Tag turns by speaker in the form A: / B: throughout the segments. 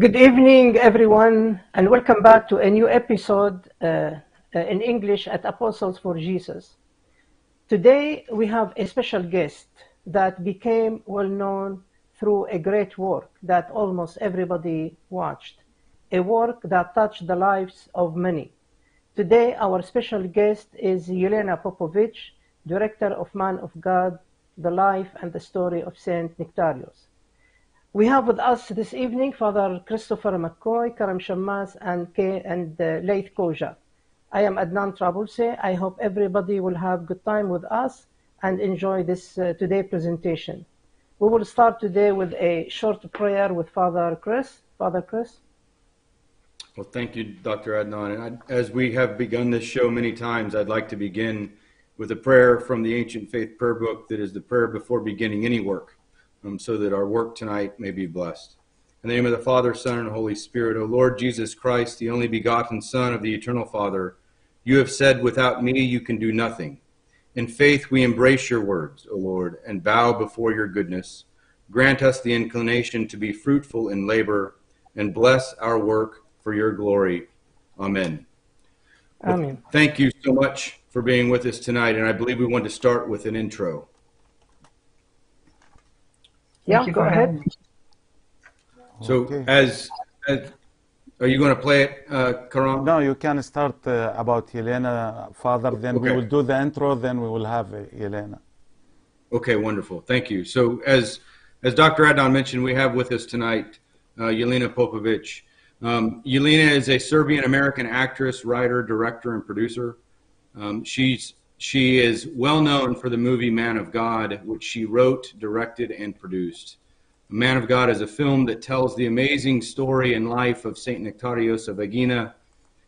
A: Good evening, everyone, and welcome back to a new episode in English at Apostles for Jesus. Today, we have a special guest that became well known through a great work that almost everybody watched, a work that touched the lives of many. Today, our special guest is Yelena Popovic, Director of Man of God, The Life and the Story of Saint Nectarios. We have with us this evening Father Christopher McCoy, Karam Shammas, and Laith Koja. I am Adnan Trabulsi. I hope everybody will have good time with us and enjoy this today presentation. We will start today with a short prayer with Father Chris. Father Chris.
B: Well, thank you, Dr. Adnan. And as we have begun this show many times, I'd like to begin with a prayer from the Ancient Faith Prayer Book that is the prayer before beginning any work, so that our work tonight may be blessed. In the name of the Father, Son, and Holy Spirit, O Lord Jesus Christ, the only begotten Son of the Eternal Father, you have said, without me you can do nothing. In faith we embrace your words, O Lord, and bow before your goodness. Grant us the inclination to be fruitful in labor, and bless our work for your glory. Amen.
A: Amen.
B: Well, thank you so much for being with us tonight, and I believe we want to start with an intro.
A: Yeah, go ahead.
B: So,
C: Okay.
B: as are you going to play it, Karam?
C: No, you can start about Yelena, Father, then we
B: Okay.
C: will do the intro, then we will have Yelena.
B: Okay, wonderful. Thank you. So, as Dr. Adnan mentioned, we have with us tonight Yelena Popovic. Yelena is a Serbian-American actress, writer, director, and producer. She is well known for the movie Man of God, which she wrote, directed, and produced. Man of God is a film that tells the amazing story and life of Saint Nectarios of Aegina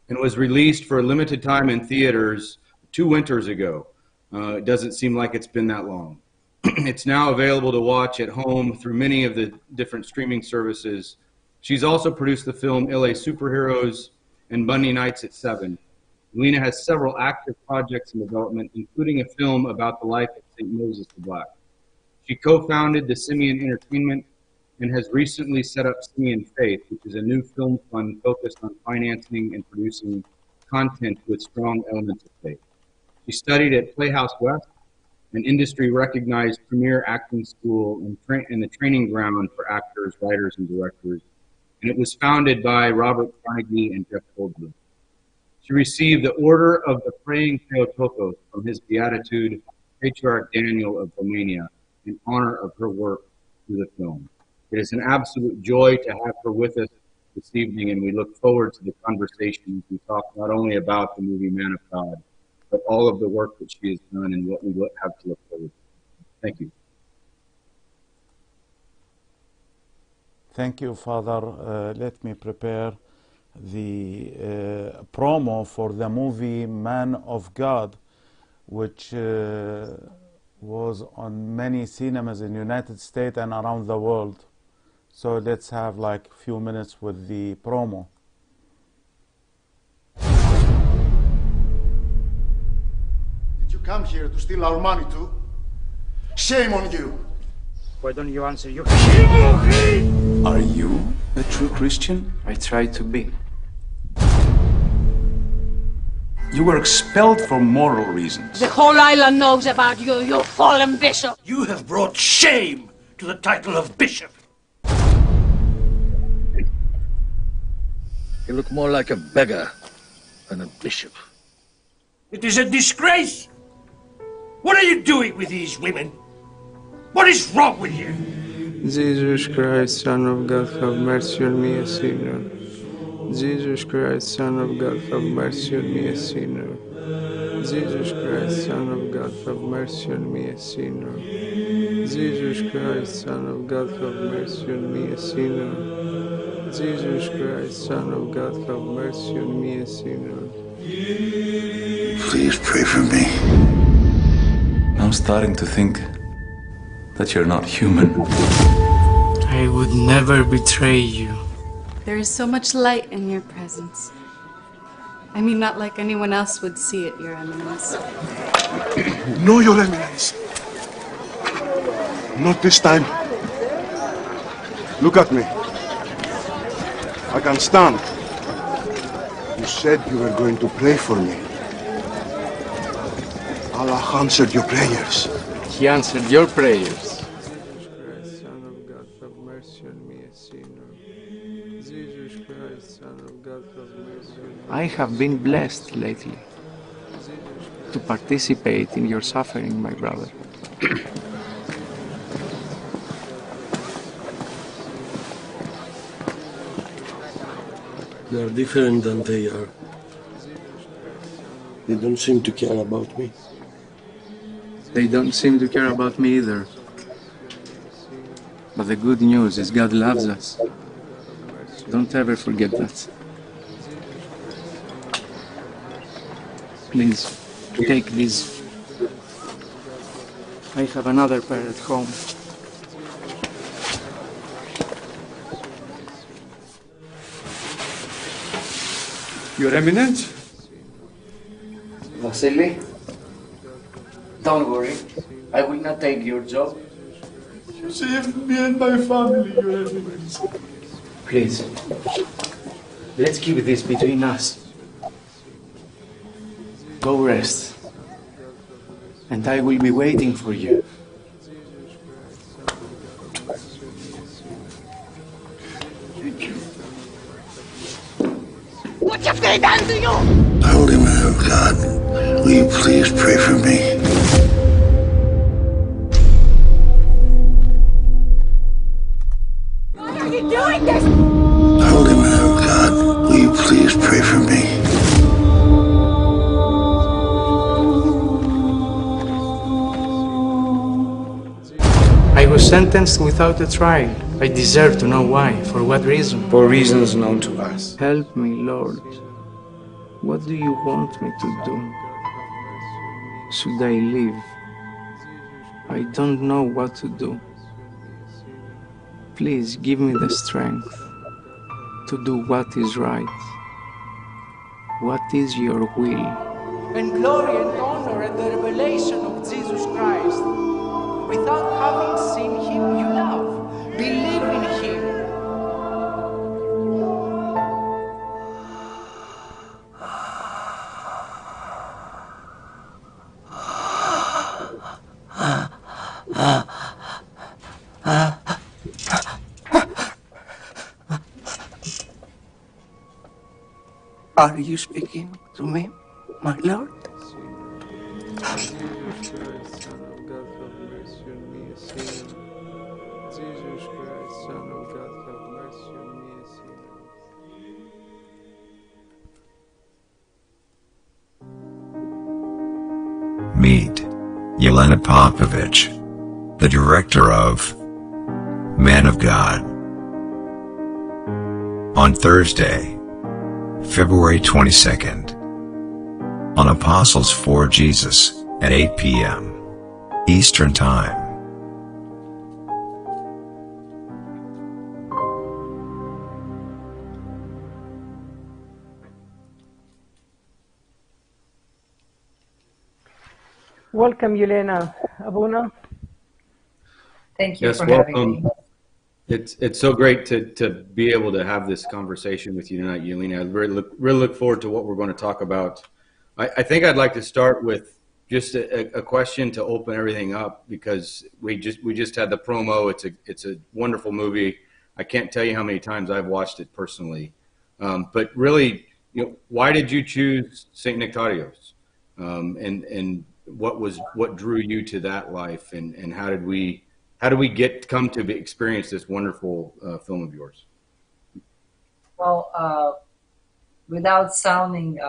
B: and was released for a limited time in theaters 2 winters ago. It doesn't seem like it's been that long. It's now available to watch at home through many of the different streaming services. She's also produced the film LA Superheroes and Monday Nights at 7. Yelena has several active projects in development, including a film about the life of St. Moses the Black. She co-founded the Simeon Entertainment and has recently set up Simeon Faith, which is a new film fund focused on financing and producing content with strong elements of faith. She studied at Playhouse West, an industry-recognized premier acting school and the training ground for actors, writers, and directors, and it was founded by Robert Carnegie and Jeff Goldblum. She received the Order of the Praying Theotokos from his beatitude, Patriarch Daniel of Romania, in honor of her work through the film. It is an absolute joy to have her with us this evening, and we look forward to the conversation as we talk not only about the movie Man of God, but all of the work that she has done and what we have to look forward to. Thank you.
C: Thank you, Father. Let me prepare the promo for the movie Man of God, which was on many cinemas in the United States and around the world. So let's have like a few minutes with the promo.
D: Did you come here to steal our money too? Shame on you!
E: Why don't you answer your...
F: Are you a true Christian?
E: I try to be.
F: You were expelled for moral reasons.
G: The whole island knows about you, you fallen bishop.
H: You have brought shame to the title of bishop.
I: You look more like a beggar than a bishop.
H: It is a disgrace. What are you doing with these women? What is wrong with you?
J: Jesus Christ, Son of God, have mercy on me, a sinner. Jesus Christ, Son of God, have mercy on me, a sinner. Jesus Christ, Son of God, have mercy on me, a sinner. Jesus Christ, Son of God, have mercy on me, a sinner. Jesus Christ, Son of God, have mercy on me, a sinner.
F: Please pray for me. I'm starting to think that you're not human.
K: I would never betray you.
L: There is so much light in your presence. I mean, not like anyone else would see it, Your Eminence.
D: No, Your Eminence. Not this time. Look at me. I can stand. You said you were going to pray for me. Allah answered your prayers.
J: He answered your prayers. Jesus Christ, Son of God, have mercy on me, a sinner. Jesus Christ, Son of God, have mercy on me. I have been blessed lately to participate in your suffering, my brother.
M: They are different than they are. They don't seem to care about me.
J: They don't seem to care about me either. But the good news is God loves us. Don't ever forget that. Please, take these. I have another pair at home.
N: Your Eminence?
E: Vasily, don't worry. I will not take your job.
N: You saved me and my family, Your Eminence.
E: Please, let's keep this between us. Go rest, and I will be waiting for you.
N: Thank you.
G: What have they done to you?
O: Holy Man of God, will you please pray for me?
G: Why are you doing this?
O: Holy Man of God, will you please pray for me?
E: I was sentenced without a trial. I deserve to know why. For what reason?
J: For reasons known to us. Help me, Lord. What do you want me to do? Should I live? I don't know what to do. Please give me the strength to do what is right. What is your will?
E: And glory and honor and the revelation of Jesus Christ. Without having seen him, you love. Believe in him.
M: Are you speaking to me, my Lord?
J: Jesus Christ, Son of God, have mercy on me, a sinner. Jesus Christ, Son of God, have mercy on me, a sinner.
P: Meet Yelena Popovic, the director of Man of God. On Thursday, February 22nd, on Apostles for Jesus at 8 p.m. Eastern Time.
A: Welcome, Yelena. Abuna.
Q: Thank you
B: Yes,
Q: for
B: welcome.
Q: having me.
B: It's so great to be able to have this conversation with you tonight, Yelena. I really look forward to what we're going to talk about. I think I'd like to start with just a question to open everything up, because we just had the promo. It's a wonderful movie. I can't tell you how many times I've watched it personally. But really, why did you choose Saint Nectarios? And what drew you to that life, and how did we come to experience this wonderful film of yours?
Q: Well, without sounding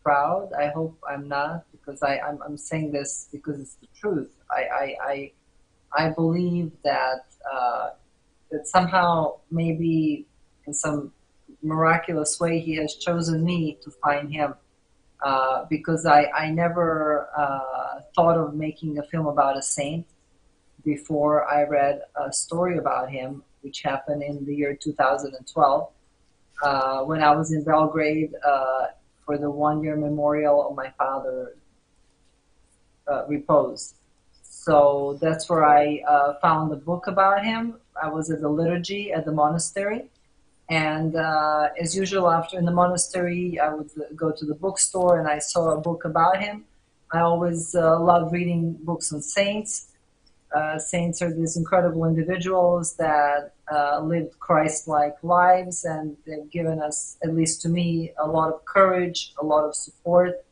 Q: proud, I hope I'm not, because I'm saying this because it's the truth. I believe that that somehow, maybe in some miraculous way, he has chosen me to find him. Because I never thought of making a film about a saint before I read a story about him, which happened in the year 2012, when I was in Belgrade for the one-year memorial of my father repose. So that's where I found the book about him. I was at the liturgy at the monastery. And as usual, after in the monastery, I would go to the bookstore and I saw a book about him. I always loved reading books on saints. Saints are these incredible individuals that lived Christ-like lives, and they've given us, at least to me, a lot of courage, a lot of support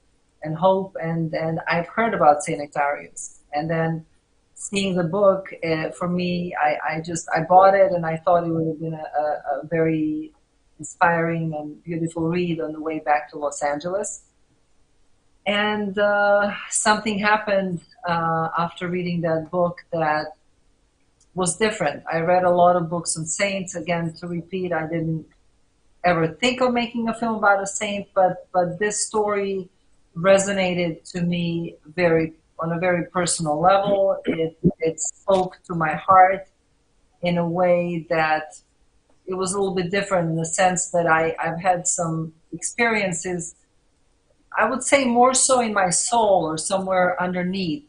Q: and hope. And I've heard about Saint Nectarius. And then seeing the book, for me, I bought it, and I thought it would have been a very inspiring and beautiful read on the way back to Los Angeles. And something happened after reading that book that was different. I read a lot of books on saints. Again, to repeat, I didn't ever think of making a film about a saint, but this story resonated to me on a very personal level. It spoke to my heart in a way that it was a little bit different, in the sense that I've had some experiences, I would say more so in my soul or somewhere underneath,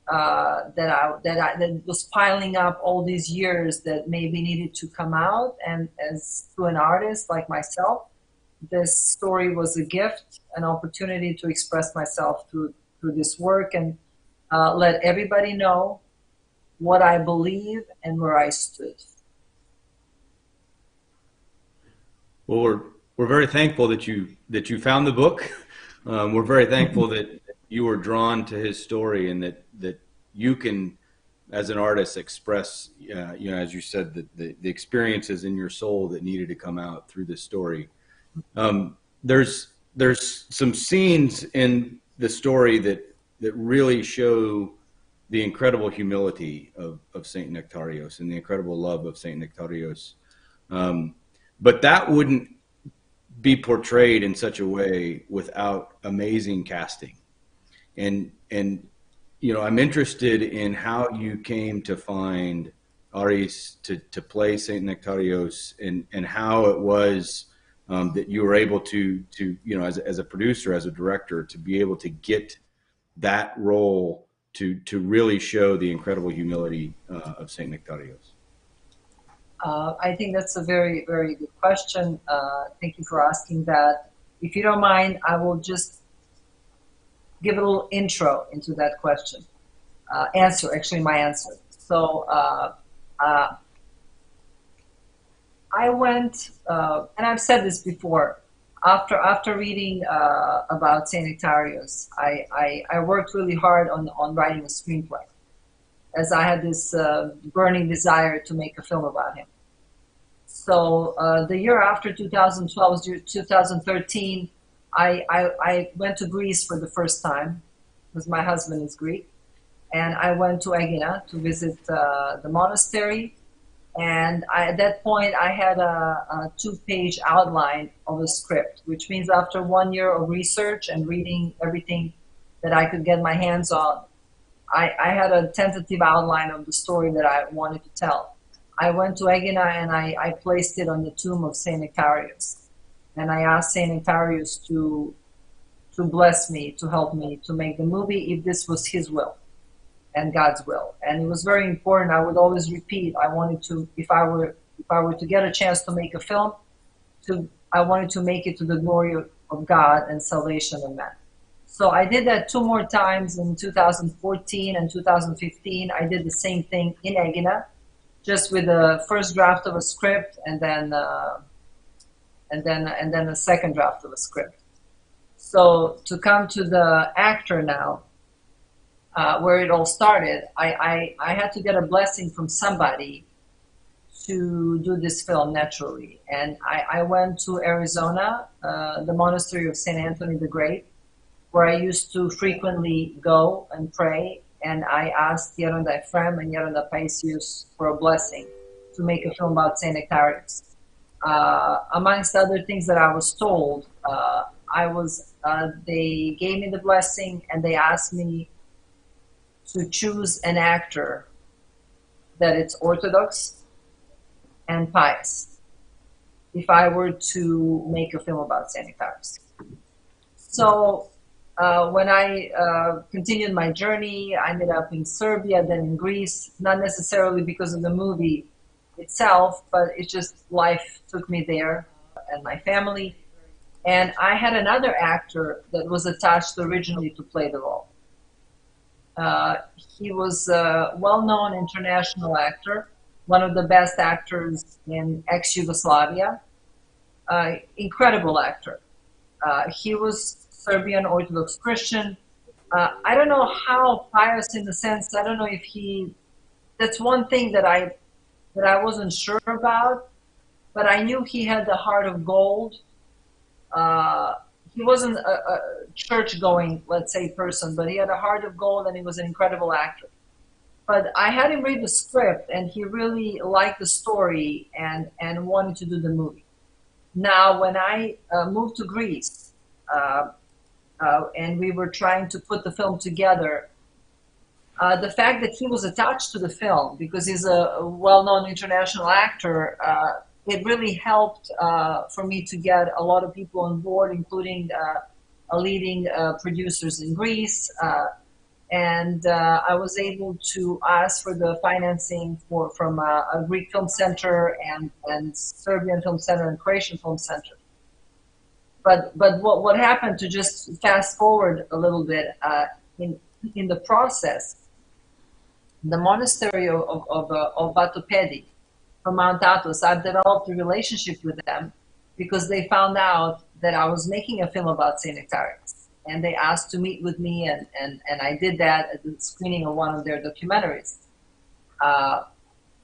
Q: that was piling up all these years that maybe needed to come out. And as to an artist like myself, this story was a gift, an opportunity to express myself through this work and let everybody know what I believe and where I stood.
B: Well, we're very thankful that you found the book. We're very thankful that you were drawn to his story, and that you can, as an artist, express, as you said, the experiences in your soul that needed to come out through this story. There's some scenes in the story that really show the incredible humility of Saint Nectarios and the incredible love of Saint Nectarios. But that wouldn't be portrayed in such a way without amazing casting. And I'm interested in how you came to find Aris to play Saint Nectarios, and how it was that you were able to as a producer, as a director, to be able to get that role to really show the incredible humility of Saint Nectarios.
Q: I think that's a very, very good question. Thank you for asking that. If you don't mind, I will just give a little intro into that question. My answer. So I went, and I've said this before, after reading about Saint Nectarios, I worked really hard on writing a screenplay, as I had this burning desire to make a film about him. So the year after 2012, 2013, I went to Greece for the first time, because my husband is Greek, and I went to Aegina to visit the monastery. And at that point, I had a 2-page outline of a script, which means after 1 year of research and reading everything that I could get my hands on, I had a tentative outline of the story that I wanted to tell. I went to Aegina and I placed it on the tomb of Saint Nectarius. And I asked Saint Nectarius to bless me, to help me to make the movie, if this was his will and God's will. And it was very important. I would always repeat, I wanted to, if I were to get a chance to make a film, I wanted to make it to the glory of God and salvation of man. So I did that 2 more times in 2014 and 2015. I did the same thing in Aegina, just with the first draft of a script and then a second draft of a script. So to come to the actor now, where it all started, I had to get a blessing from somebody to do this film naturally. And I went to Arizona, the monastery of St. Anthony the Great, where I used to frequently go and pray. And I asked Yelena Ephraim and Yelena Paisius for a blessing to make a film about St. Nectarius. Amongst other things that I was told, they gave me the blessing and they asked me to choose an actor that it's Orthodox and pious if I were to make a film about Saint Nectarius. So When I continued my journey, I ended up in Serbia, then in Greece, not necessarily because of the movie itself, but it's just life took me there and my family. And I had another actor that was attached originally to play the role. He was a well-known international actor, one of the best actors in ex-Yugoslavia, incredible actor. He was Serbian Orthodox Christian. I don't know how pious in the sense, I don't know if he, that's one thing that I wasn't sure about, but I knew he had the heart of gold. He wasn't a church-going, let's say, person, but he had a heart of gold and he was an incredible actor. But I had him read the script and he really liked the story and wanted to do the movie. Now, when I moved to Greece and we were trying to put the film together, the fact that he was attached to the film, because he's a well-known international actor, it really helped for me to get a lot of people on board, including leading producers in Greece. And I was able to ask for the financing from a Greek Film Center and Serbian Film Center and Croatian Film Center. But what happened, to just fast forward a little bit, in the process, the monastery of Vatopedi from Mount Athos, I've developed a relationship with them because they found out that I was making a film about St. Nectarius. And they asked to meet with me, and I did that at the screening of one of their documentaries.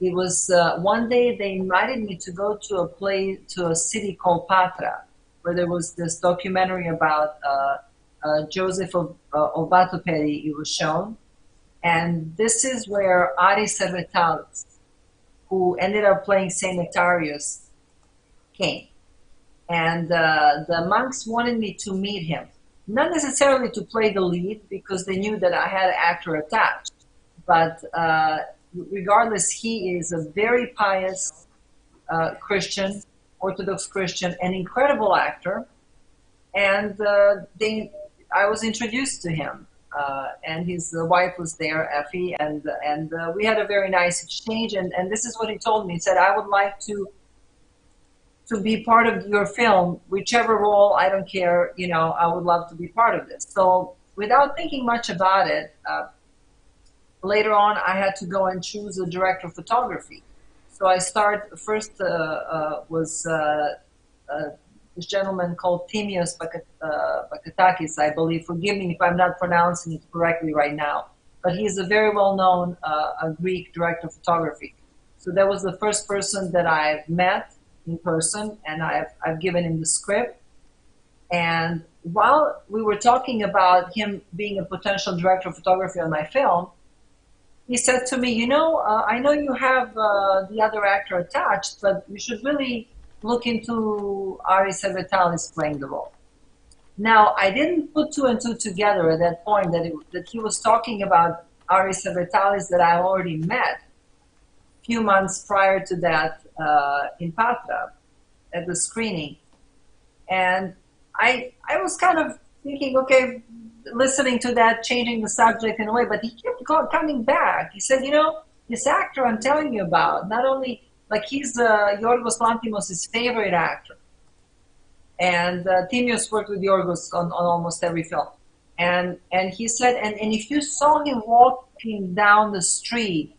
Q: It was one day they invited me to go to a city called Patra, where there was this documentary about Joseph of Vatopedi. It was shown. And this is where Aris Servetalis, who ended up playing St. Nectarius, came. And the monks wanted me to meet him. Not necessarily to play the lead, because they knew that I had an actor attached. But regardless, he is a very pious Christian, Orthodox Christian, an incredible actor. And I was introduced to him. And his wife was there, Effie, and we had a very nice exchange. And this is what he told me. He said, I would like to be part of your film, whichever role, I don't care, I would love to be part of this. So without thinking much about it, later on I had to go and choose a director of photography. So I first was this gentleman called Timios Bakatakis, I believe. Forgive me if I'm not pronouncing it correctly right now. But he's a very well-known Greek director of photography. So that was the first person that I've met in person, and I've given him the script. And while we were talking about him being a potential director of photography on my film, he said to me, I know you have the other actor attached, but you should really look into Aris Servetalis playing the role. Now, I didn't put two and two together at that point, that he was talking about Aris Servetalis that I already met a few months prior to that in Patra at the screening. And I was kind of thinking, okay, listening to that, changing the subject in a way, but he kept coming back. He said, this actor I'm telling you about, not only, he's Yorgos Lanthimos' favorite actor. And Timios worked with Yorgos on almost every film. And he said, and if you saw him walking down the street,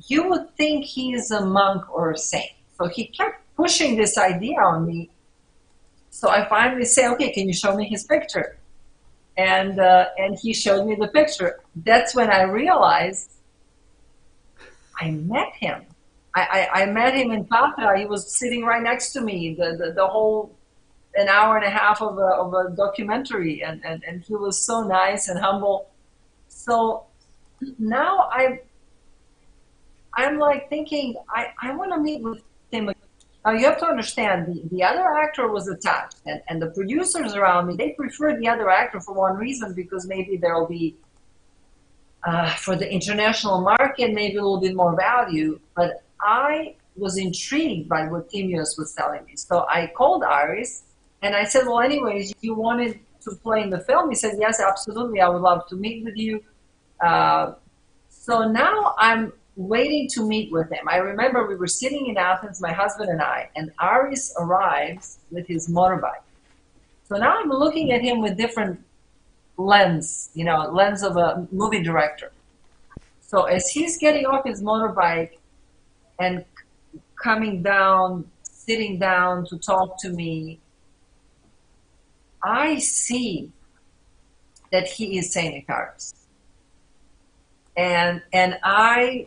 Q: you would think he is a monk or a saint. So he kept pushing this idea on me. So I finally said, okay, can you show me his picture? And he showed me the picture. That's when I realized I met him. I met him in Patra. He was sitting right next to me the whole an hour and a half of a documentary, and he was so nice and humble. So now I'm like thinking, I want to meet with him. Now you have to understand, the other actor was attached, and the producers around me, they preferred the other actor for one reason, because maybe there'll be, for the international market, maybe a little bit more value. But I was intrigued by what Timios was telling me. So I called Aris, and I said, well, anyways, you wanted to play in the film? He said, yes, absolutely. I would love to meet with you. So now I'm waiting to meet with him. I remember we were sitting in Athens, my husband and I, and Aris arrives with his motorbike. So now I'm looking at him with different lens, lens of a movie director. So as he's getting off his motorbike and coming down, sitting down to talk to me, I see that he is Saint Icarus. And I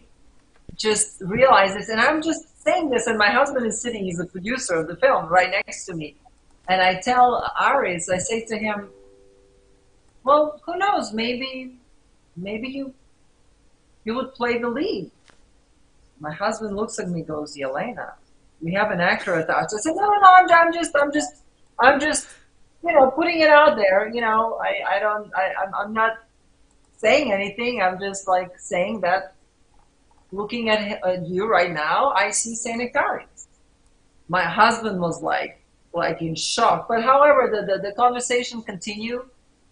Q: just realized this, and I'm just saying this, and my husband is sitting, he's the producer of the film, right next to me. And I tell Aris, I say to him, well, who knows, maybe you would play the lead. My husband looks at me, goes, Yelena, we have an actor at the house. I said, no, I'm just, putting it out there. I'm not saying anything. I'm just like saying that looking at you right now, I see Saint Icarus. My husband was like in shock. But however, the conversation continued,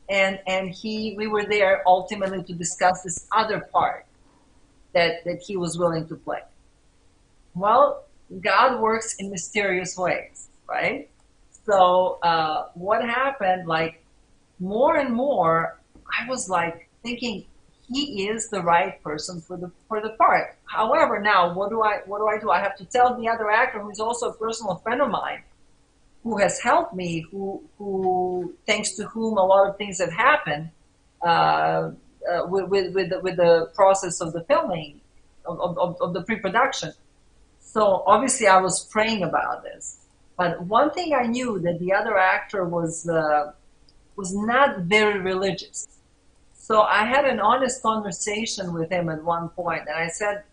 Q: and we were there ultimately to discuss this other part that he was willing to play. Well, God works in mysterious ways, right? So what happened, like more and more, I was like thinking he is the right person for the part. However, now what do I do? I have to tell the other actor, who's also a personal friend of mine, who has helped me, who thanks to whom a lot of things have happened with the process of the filming of the pre-production. So obviously I was praying about this. But one thing I knew, that the other actor was not very religious. So I had an honest conversation with him at one point, and I said,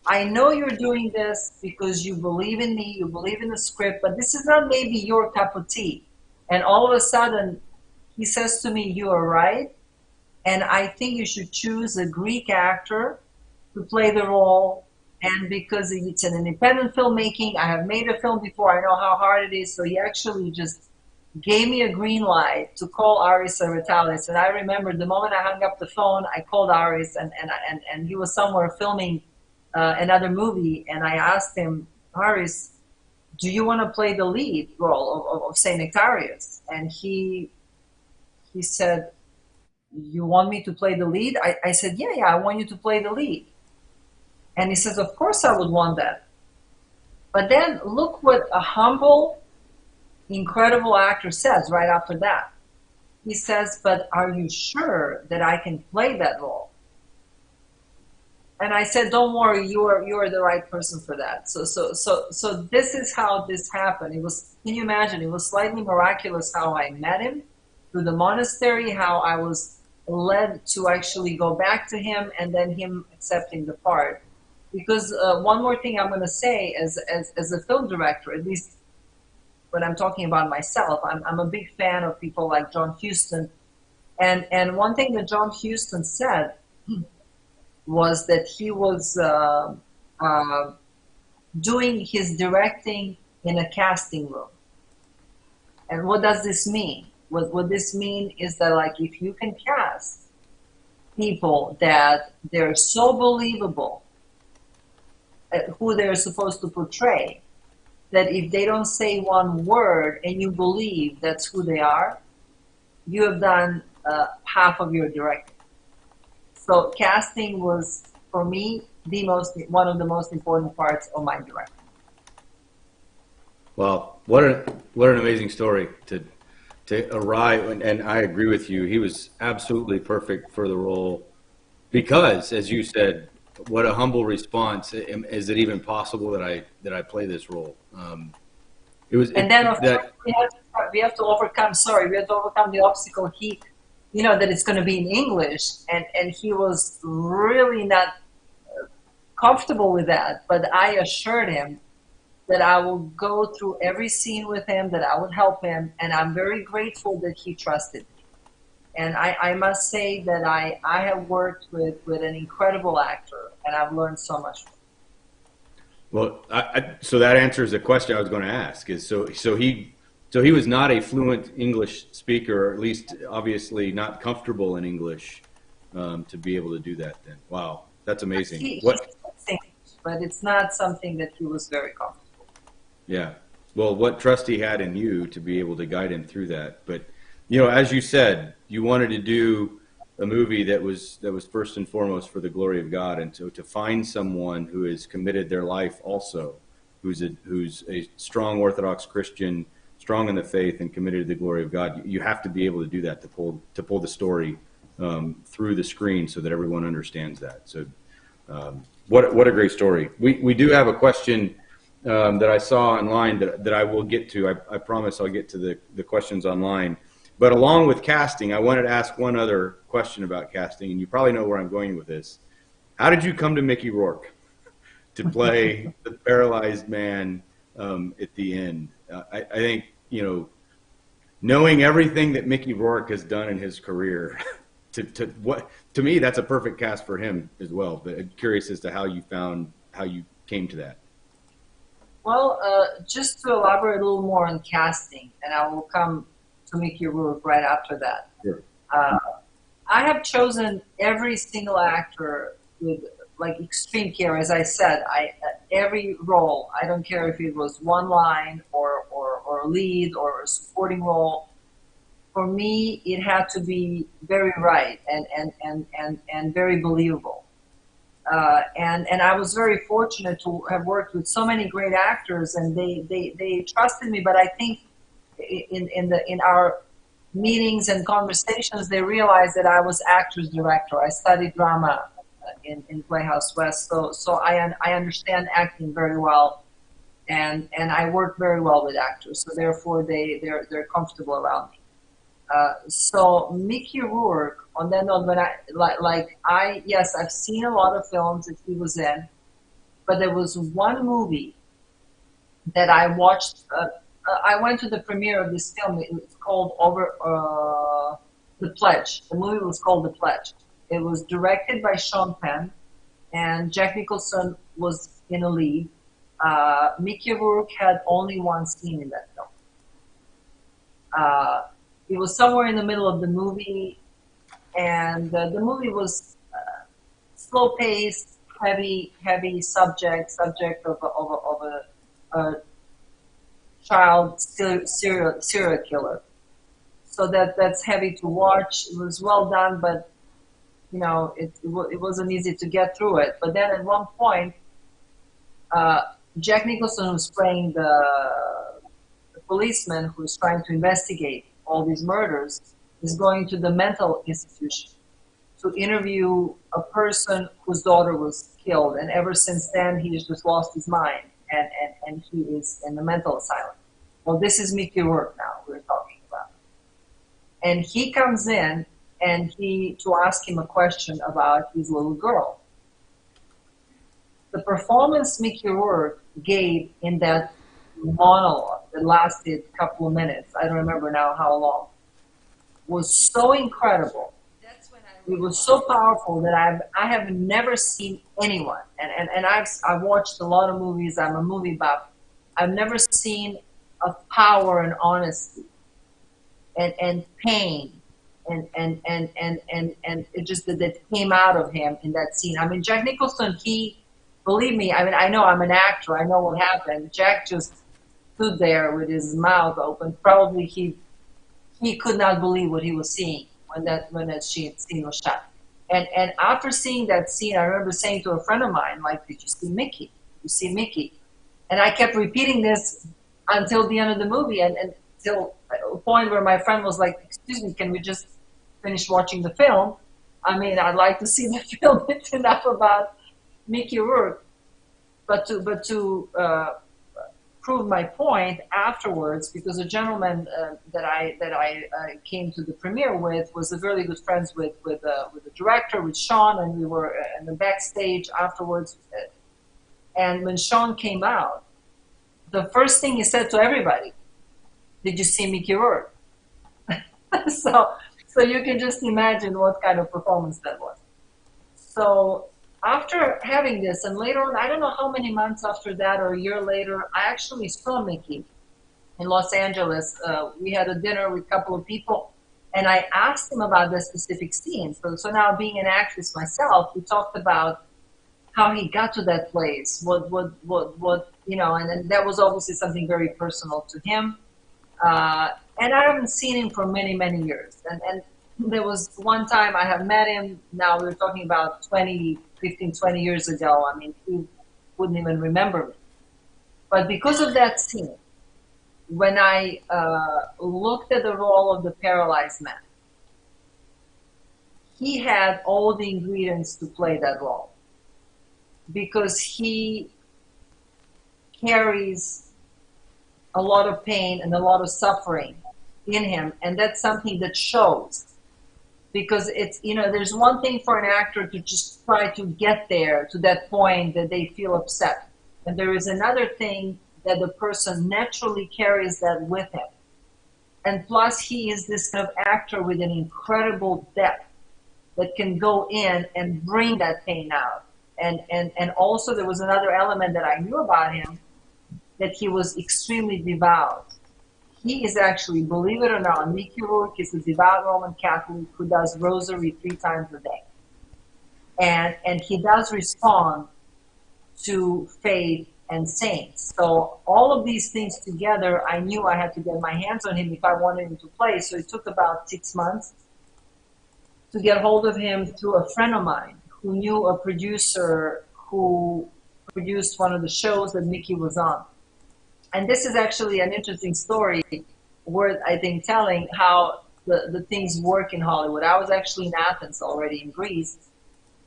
Q: I know you're doing this because you believe in me, you believe in the script, but this is not maybe your cup of tea. And all of a sudden, he says to me, you are right, and I think you should choose a Greek actor to play the role, and because it's an independent filmmaking, I have made a film before, I know how hard it is, so he actually just gave me a green light to call Aris Aritalis. And I remember the moment I hung up the phone, I called Aris, and he was somewhere filming another movie, and I asked him, Aris, do you want to play the lead role of Saint Icarus? And he said, you want me to play the lead? I said, yeah, I want you to play the lead. And he says, of course I would want that. But then look what a humble, incredible actor says right after that. He says, but are you sure that I can play that role? And I said, don't worry, you are the right person for that. So this is how this happened. It was, can you imagine, it was slightly miraculous how I met him through the monastery, how I was led to actually go back to him, and then him accepting the part. Because one more thing I'm going to say, as a film director, at least when I'm talking about myself, I'm a big fan of people like John Huston. And one thing that John Huston said was that he was doing his directing in a casting room. And what does this mean? What this means is that, like, if you can cast people that they're so believable at who they're supposed to portray, that if they don't say one word and you believe that's who they are, you have done half of your directing. So casting was, for me, one of the most important parts of my directing.
B: Well, what an amazing story to arrive, and I agree with you. He was absolutely perfect for the role because, as you said, what a humble response. Is it even possible that I play this role? It was,
Q: and then of course we have to overcome the obstacle. That it's going to be in English, and he was really not comfortable with that. But I assured him that I will go through every scene with him, that I would help him, and I'm very grateful that he trusted me. And I must say that I have worked with an incredible actor, and I've learned so much from him.
B: Well, so that answers the question I was going to ask. Is so he So he was not a fluent English speaker, or at least obviously not comfortable in English, to be able to do that then. Wow, that's amazing.
Q: He
B: What?
Q: speaks English, but it's not something that he was very comfortable.
B: Yeah. Well, what trust he had in you to be able to guide him through that. But, you know, as you said, you wanted to do a movie that was first and foremost for the glory of God, and so to find someone who has committed their life also, who's a strong Orthodox Christian, strong in the faith and committed to the glory of God, you have to be able to do that to pull the story through the screen so that everyone understands that. So, what a great story. We do have a question that I saw online that I will get to. I promise I'll get to the questions online. But along with casting, I wanted to ask one other question about casting, and you probably know where I'm going with this. How did you come to Mickey Rourke to play the paralyzed man at the end? I think, you know, knowing everything that Mickey Rourke has done in his career, to me, that's a perfect cast for him as well. But I'm curious as to how you came to that.
Q: Well, just to elaborate a little more on casting, and I will come to Mickey Rourke right after that.
B: Sure.
Q: I have chosen every single actor with like extreme care. As I said, every role, I don't care if it was one line or lead or a supporting role. For me, it had to be very right and very believable. And I was very fortunate to have worked with so many great actors, and they trusted me. But I think in our meetings and conversations, they realized that I was actor's director. I studied drama in Playhouse West, so I understand acting very well, and I work very well with actors. So therefore, they're comfortable around me. So Mickey Rourke, on that note, when yes, I've seen a lot of films that he was in, but there was one movie that I watched. I went to the premiere of this film. It was called The Pledge. The movie was called The Pledge. It was directed by Sean Penn, and Jack Nicholson was in a lead. Mickey Rourke had only one scene in that film. It was somewhere in the middle of the movie, and the movie was slow-paced, heavy subject of a child serial killer. So that's heavy to watch. It was well done, but you know it wasn't easy to get through it. But then at one point, Jack Nicholson, who's playing the policeman who's trying to investigate all these murders, is going to the mental institution to interview a person whose daughter was killed, and ever since then he's just lost his mind, and he is in the mental asylum. Well, this is Mickey Rourke now we're talking about, and he comes in and to ask him a question about his little girl. The performance Mickey Rourke gave in that monologue that lasted a couple of minutes, I don't remember now how long, was so incredible. It was so powerful that I have never seen anyone, and I've watched a lot of movies. I'm a movie buff. I've never seen a power and honesty and pain and it just that came out of him in that scene. I mean, Jack Nicholson, believe me, I mean, I know I'm an actor. I know what happened. Jack just stood there with his mouth open. Probably he could not believe what he was seeing when that scene was shot. And after seeing that scene, I remember saying to a friend of mine, like, "Did you see Mickey? Did you see Mickey?" And I kept repeating this until the end of the movie, and until a point where my friend was like, "Excuse me, can we just finish watching the film? I mean, I'd like to see the film. It's enough about Mickey Rourke." But to prove my point afterwards, because a gentleman that I came to the premiere with was really good friends with the director, with Sean, and we were in the backstage afterwards. And when Sean came out, the first thing he said to everybody, "Did you see Mickey Rourke?" So you can just imagine what kind of performance that was. So after having this, and later on, I don't know how many months after that or a year later, I actually saw Mickey. in Los Angeles. We had a dinner with a couple of people, and I asked him about the specific scene. So now, being an actress myself, we talked about how he got to that place, what and then that was obviously something very personal to him. And I haven't seen him for many, many years. And there was one time I have met him. Now we were talking about 15, 20 years ago. I mean, he wouldn't even remember me. But because of that scene, when I looked at the role of the paralyzed man, he had all the ingredients to play that role, because he carries a lot of pain and a lot of suffering in him, and that's something that shows. Because it's, there's one thing for an actor to just try to get there to that point that they feel upset, and there is another thing that the person naturally carries that with him. And plus, he is this kind of actor with an incredible depth that can go in and bring that pain out. And also there was another element that I knew about him, that he was extremely devout. He is actually, believe it or not, Mickey Rourke is a devout Roman Catholic who does rosary 3 times a day. And he does respond to faith and saints. So all of these things together, I knew I had to get my hands on him if I wanted him to play. So it took about 6 months to get hold of him through a friend of mine who knew a producer who produced one of the shows that Mickey was on. And this is actually an interesting story worth, I think, telling how the things work in Hollywood. I was actually in Athens already, in Greece,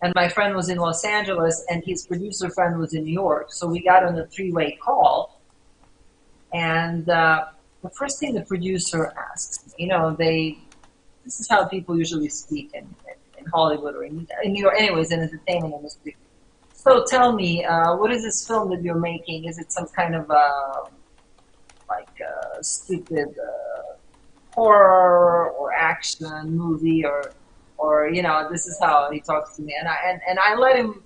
Q: and my friend was in Los Angeles, and his producer friend was in New York. So we got on a 3-way call, and the first thing the producer asks, this is how people usually speak in Hollywood or in New York, anyways, in entertainment industry. So tell me, what is this film that you're making? Is it some kind of stupid horror or action movie, or this is how he talks to me, and I let him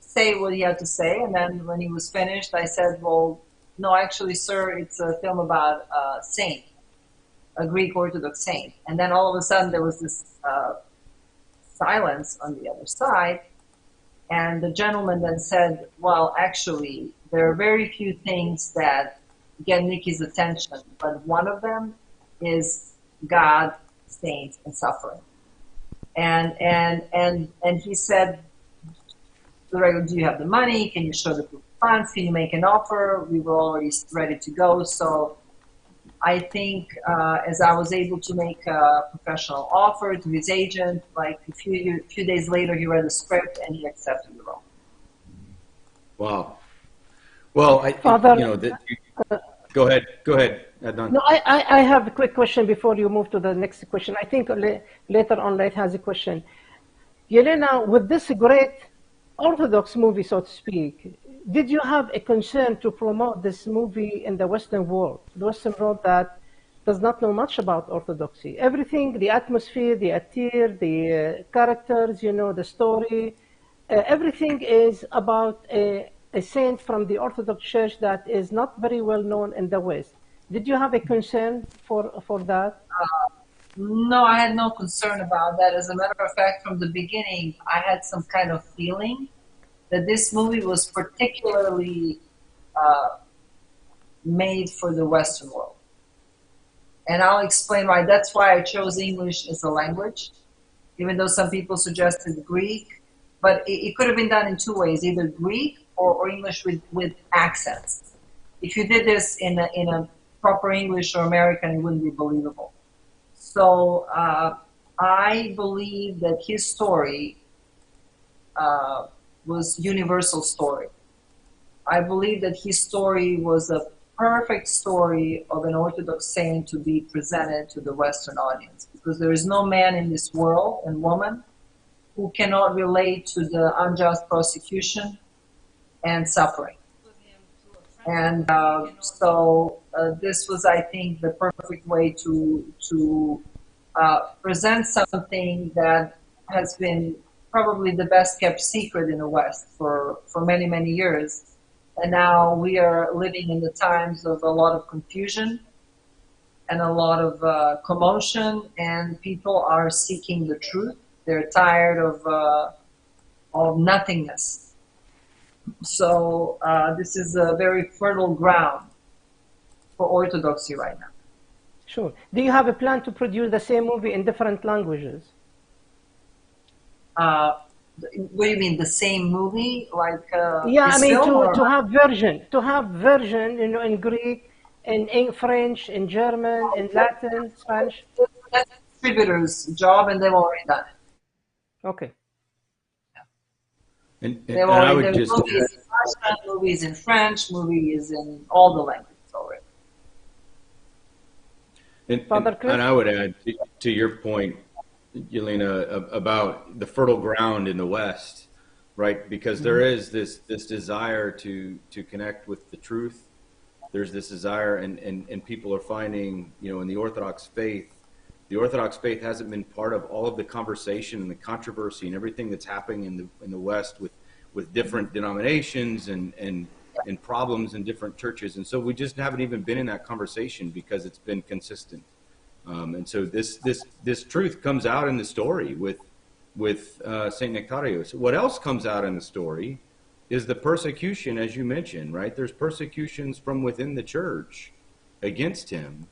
Q: say what he had to say, and then when he was finished, I said, well, no, actually, sir, it's a film about a saint, a Greek Orthodox saint. And then all of a sudden there was this silence on the other side, and the gentleman then said, well, actually, there are very few things that get Nikki's attention, but one of them is God, saints, and suffering. And he said, do you have the money? Can you show the proof of funds? Can you make an offer? We were already ready to go. So I think as I was able to make a professional offer to his agent, like a few days later, he read the script and he accepted the role.
B: Wow. Well,
A: Father,
B: go ahead, Adnan.
A: No, I have a quick question before you move to the next question. I think later on, Late has a question. Yelena, with this great Orthodox movie, so to speak, did you have a concern to promote this movie in the Western world? The Western world that does not know much about Orthodoxy. Everything, the atmosphere, the attire, the characters, the story, everything is about a saint from the Orthodox Church that is not very well known in the West. Did you have a concern for that?
Q: No, I had no concern about that. As a matter of fact, from the beginning, I had some kind of feeling that this movie was particularly made for the Western world. And I'll explain why. That's why I chose English as a language, even though some people suggested Greek. But it could have been done in 2 ways, either Greek or English with accents. If you did this in a proper English or American, it wouldn't be believable. So I believe that his story was universal story. I believe that his story was a perfect story of an Orthodox saint to be presented to the Western audience, because there is no man in this world and woman who cannot relate to the unjust prosecution and suffering. And so this was, I think, the perfect way to present something that has been probably the best kept secret in the West for many, many years. And now we are living in the times of a lot of confusion and a lot of commotion, and people are seeking the truth. They're tired of nothingness. So this is a very fertile ground for orthodoxy right now.
A: Sure. Do you have a plan to produce the same movie in different languages?
Q: What do you mean, the same movie, like
A: Yeah, I
Q: this
A: mean
Q: film?
A: to have version, you know, in Greek, in French, in German, in Latin, Spanish.
Q: That's the distributor's job, and they've already done it.
A: Okay.
B: And
Q: They've
B: I
Q: already
B: would
Q: there's
B: just
Q: movies in Russian, movies in French, movies in all the languages already.
B: and I would add to your point, Yelena, about the fertile ground in the West, right? Because there is this desire to connect with the truth. There's this desire, and people are finding, you know, in the Orthodox faith hasn't been part of all of the conversation and the controversy and everything that's happening in the West with different denominations and problems in different churches. And so we just haven't even been in that conversation because it's been consistent. And so this truth comes out in the story with Saint Nectarios. What else comes out in the story is the persecution, as you mentioned, right? There's persecutions from within the church against him.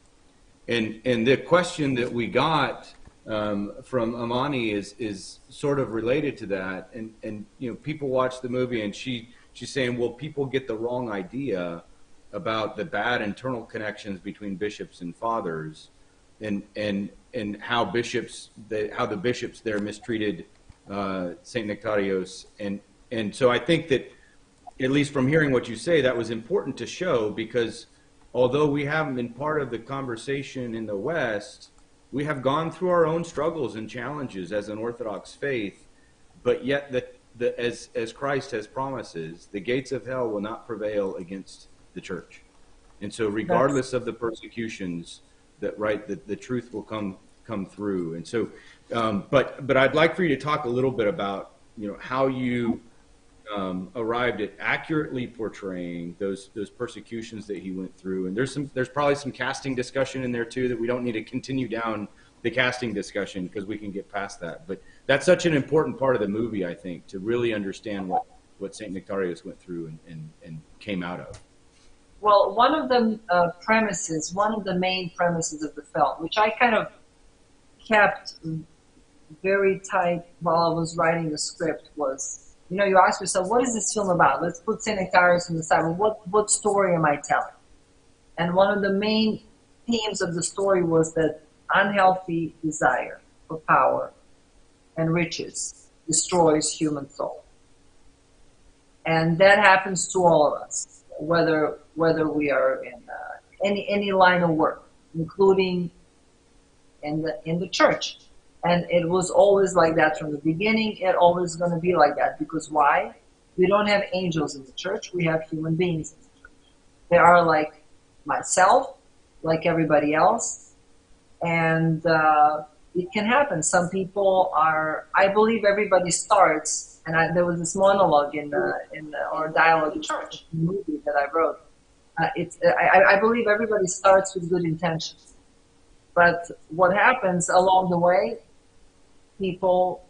B: And the question that we got from Amani is sort of related to that. And you know, people watch the movie and she's saying, well, people get the wrong idea about the bad internal connections between bishops and fathers, and how the bishops there mistreated Saint Nectarios. And so I think that, at least from hearing what you say, that was important to show, because although we haven't been part of the conversation in the West, we have gone through our own struggles and challenges as an Orthodox faith, but yet as Christ has promises, the gates of hell will not prevail against the church. And so regardless of the persecutions, the truth will come through. And so, but I'd like for you to talk a little bit about, you know, how you arrived at accurately portraying those persecutions that he went through. And there's probably some casting discussion in there too that we don't need to continue down the casting discussion because we can get past that. But that's such an important part of the movie, I think, to really understand what Saint Nectarios went through and came out of.
Q: Well, one of the main premises of the film, which I kind of kept very tight while I was writing the script, was, you know, you ask yourself, what is this film about? Let's put Saint Nectarios on the side. Well, what story am I telling? And one of the main themes of the story was that unhealthy desire for power and riches destroys human soul. And that happens to all of us, whether we are in any line of work, including in the church. And it was always like that from the beginning. It always going to be like that, because why? We don't have angels in the church. We have human beings in the church. They are like myself, like everybody else, and it can happen. Some people are. I believe everybody starts. And there was this monologue or dialogue in church movie that I wrote. I believe everybody starts with good intentions, but what happens along the way? People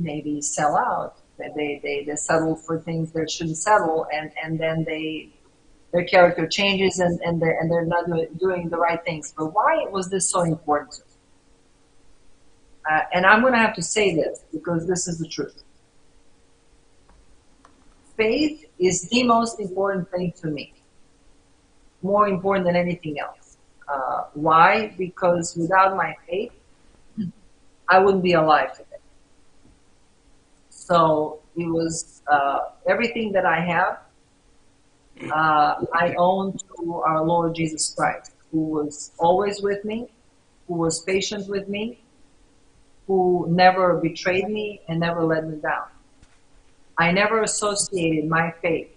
Q: maybe sell out. They settle for things they shouldn't settle, and then their character changes, and they're not doing the right things. But why was this so important to me? And I'm going to have to say this because this is the truth. Faith is the most important thing to me, more important than anything else. Why? Because without my faith, I wouldn't be alive today. So it was everything that I have, I owe to our Lord Jesus Christ, who was always with me, who was patient with me, who never betrayed me and never let me down. I never associated my faith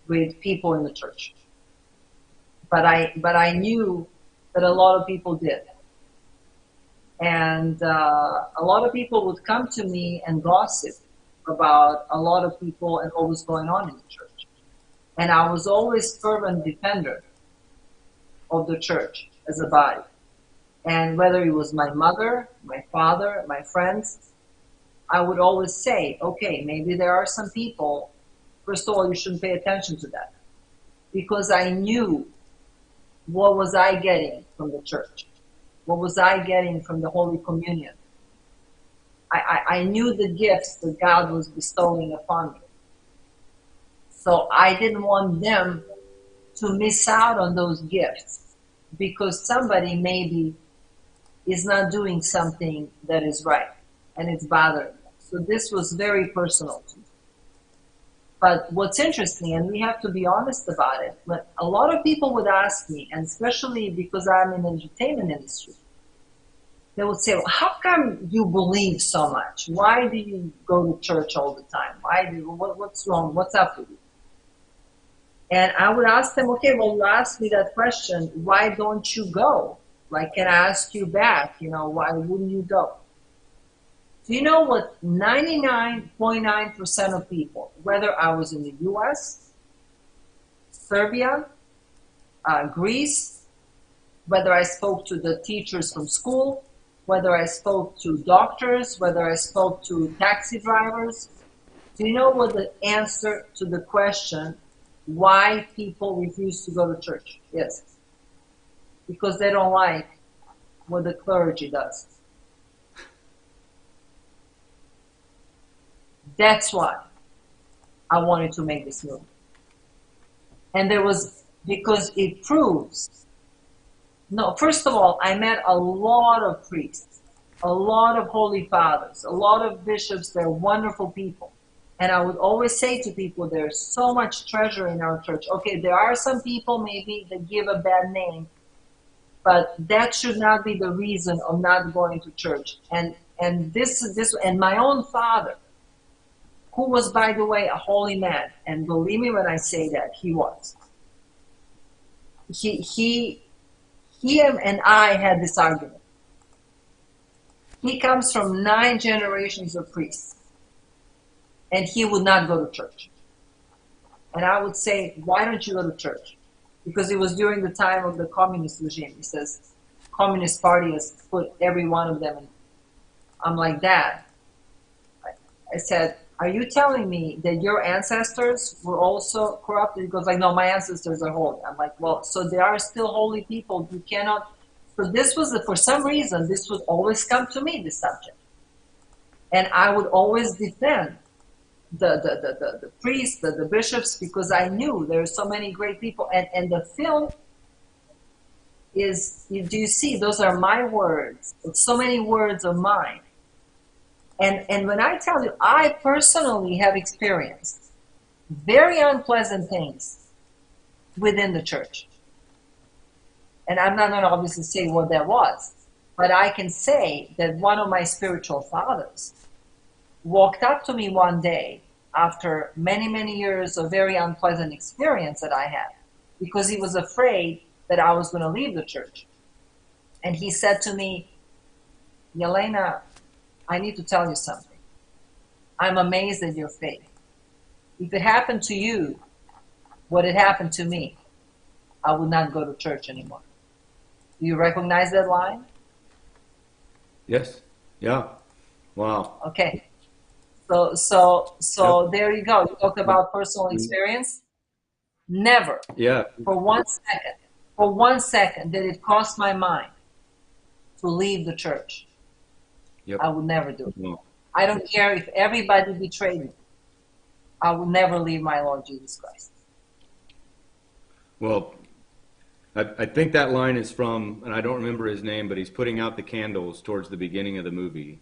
Q: with people in the church, but I knew that a lot of people did, and a lot of people would come to me and gossip about a lot of people and what was going on in the church. And I was always fervent defender of the church as a body. And whether it was my mother, my father, my friends, I would always say, okay, maybe there are some people, first of all, you shouldn't pay attention to that. Because I knew what was I getting from the church? What was I getting from the Holy Communion? I knew the gifts that God was bestowing upon me. So I didn't want them to miss out on those gifts because somebody maybe is not doing something that is right and it's bothering them. So this was very personal to me. But what's interesting, and we have to be honest about it, but a lot of people would ask me, and especially because I'm in the entertainment industry, they would say, well, how come you believe so much? Why do you go to church all the time? What's wrong? What's up with you? And I would ask them, okay, well, you asked me that question. Why don't you go? Like, can I ask you back? Why wouldn't you go? Do you know what 99.9% of people, whether I was in the US, Serbia, Greece, whether I spoke to the teachers from school, whether I spoke to doctors, whether I spoke to taxi drivers, do you know what the answer to the question, why people refuse to go to church? Yes. Because they don't like what the clergy does. That's why I wanted to make this movie. And because it proves, first of all, I met a lot of priests, a lot of holy fathers, a lot of bishops. They're wonderful people. And I would always say to people, there's so much treasure in our church. Okay, there are some people maybe that give a bad name, but that should not be the reason of not going to church. And my own father, who was, by the way, a holy man, and believe me when I say that, he was. He and I had this argument. He comes from 9 generations of priests, and he would not go to church. And I would say, why don't you go to church? Because it was during the time of the communist regime. He says, Communist Party has put every one of them in. I'm like, Dad. I said, are you telling me that your ancestors were also corrupt? He goes like, no, my ancestors are holy. I'm like, well, so there are still holy people. You cannot. So this was, for some reason, this would always come to me, this subject. And I would always defend the priests, the bishops, because I knew there are so many great people. And the film is, do you see, those are my words. It's so many words of mine. And when I tell you, I personally have experienced very unpleasant things within the church. And I'm not going to obviously say what that was, but I can say that one of my spiritual fathers walked up to me one day after many, many years of very unpleasant experience that I had, because he was afraid that I was going to leave the church. And he said to me, Yelena, I need to tell you something. I'm amazed at your faith. If it happened to you, what had happened to me, I would not go to church anymore. Do you recognize that line?
B: Yes. Yeah. Wow.
Q: Okay. So there you go. You talk about personal experience. Never.
B: Yeah.
Q: For 1 second did it cross my mind to leave the church.
B: Yep.
Q: I would never do it.
B: No.
Q: I don't care if everybody betrayed me. I will never leave my Lord Jesus Christ.
B: Well, I think that line is from, and I don't remember his name, but he's putting out the candles towards the beginning of the movie,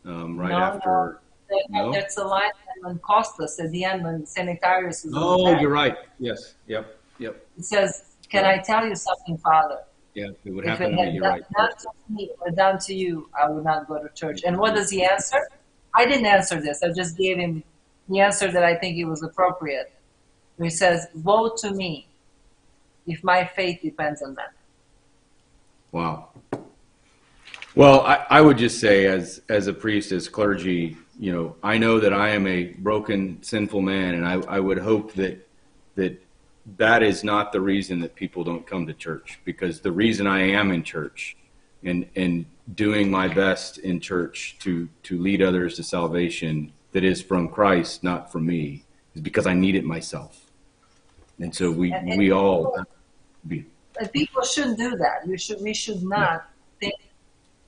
B: after.
Q: No? That's the line when Costas at the end when Sanitarius is.
B: Oh, you're right. Yes. Yep.
Q: It says, "Can I tell you something, Father?
B: Yeah, it would
Q: If
B: happen
Q: it
B: to
Q: had
B: me. You're right.
Q: done to me or done to you, I would not go to church." And what does he answer? I didn't answer this. I just gave him the answer that I think it was appropriate. He says, "Woe to me if my faith depends on that."
B: Wow. Well, I would just say, as a priest, as clergy, I know that I am a broken, sinful man, and I would hope that that is not the reason that people don't come to church, because the reason I am in church and doing my best in church to lead others to salvation that is from Christ, not from me, is because I need it myself. And so we all be.
Q: People shouldn't do that. We should not think,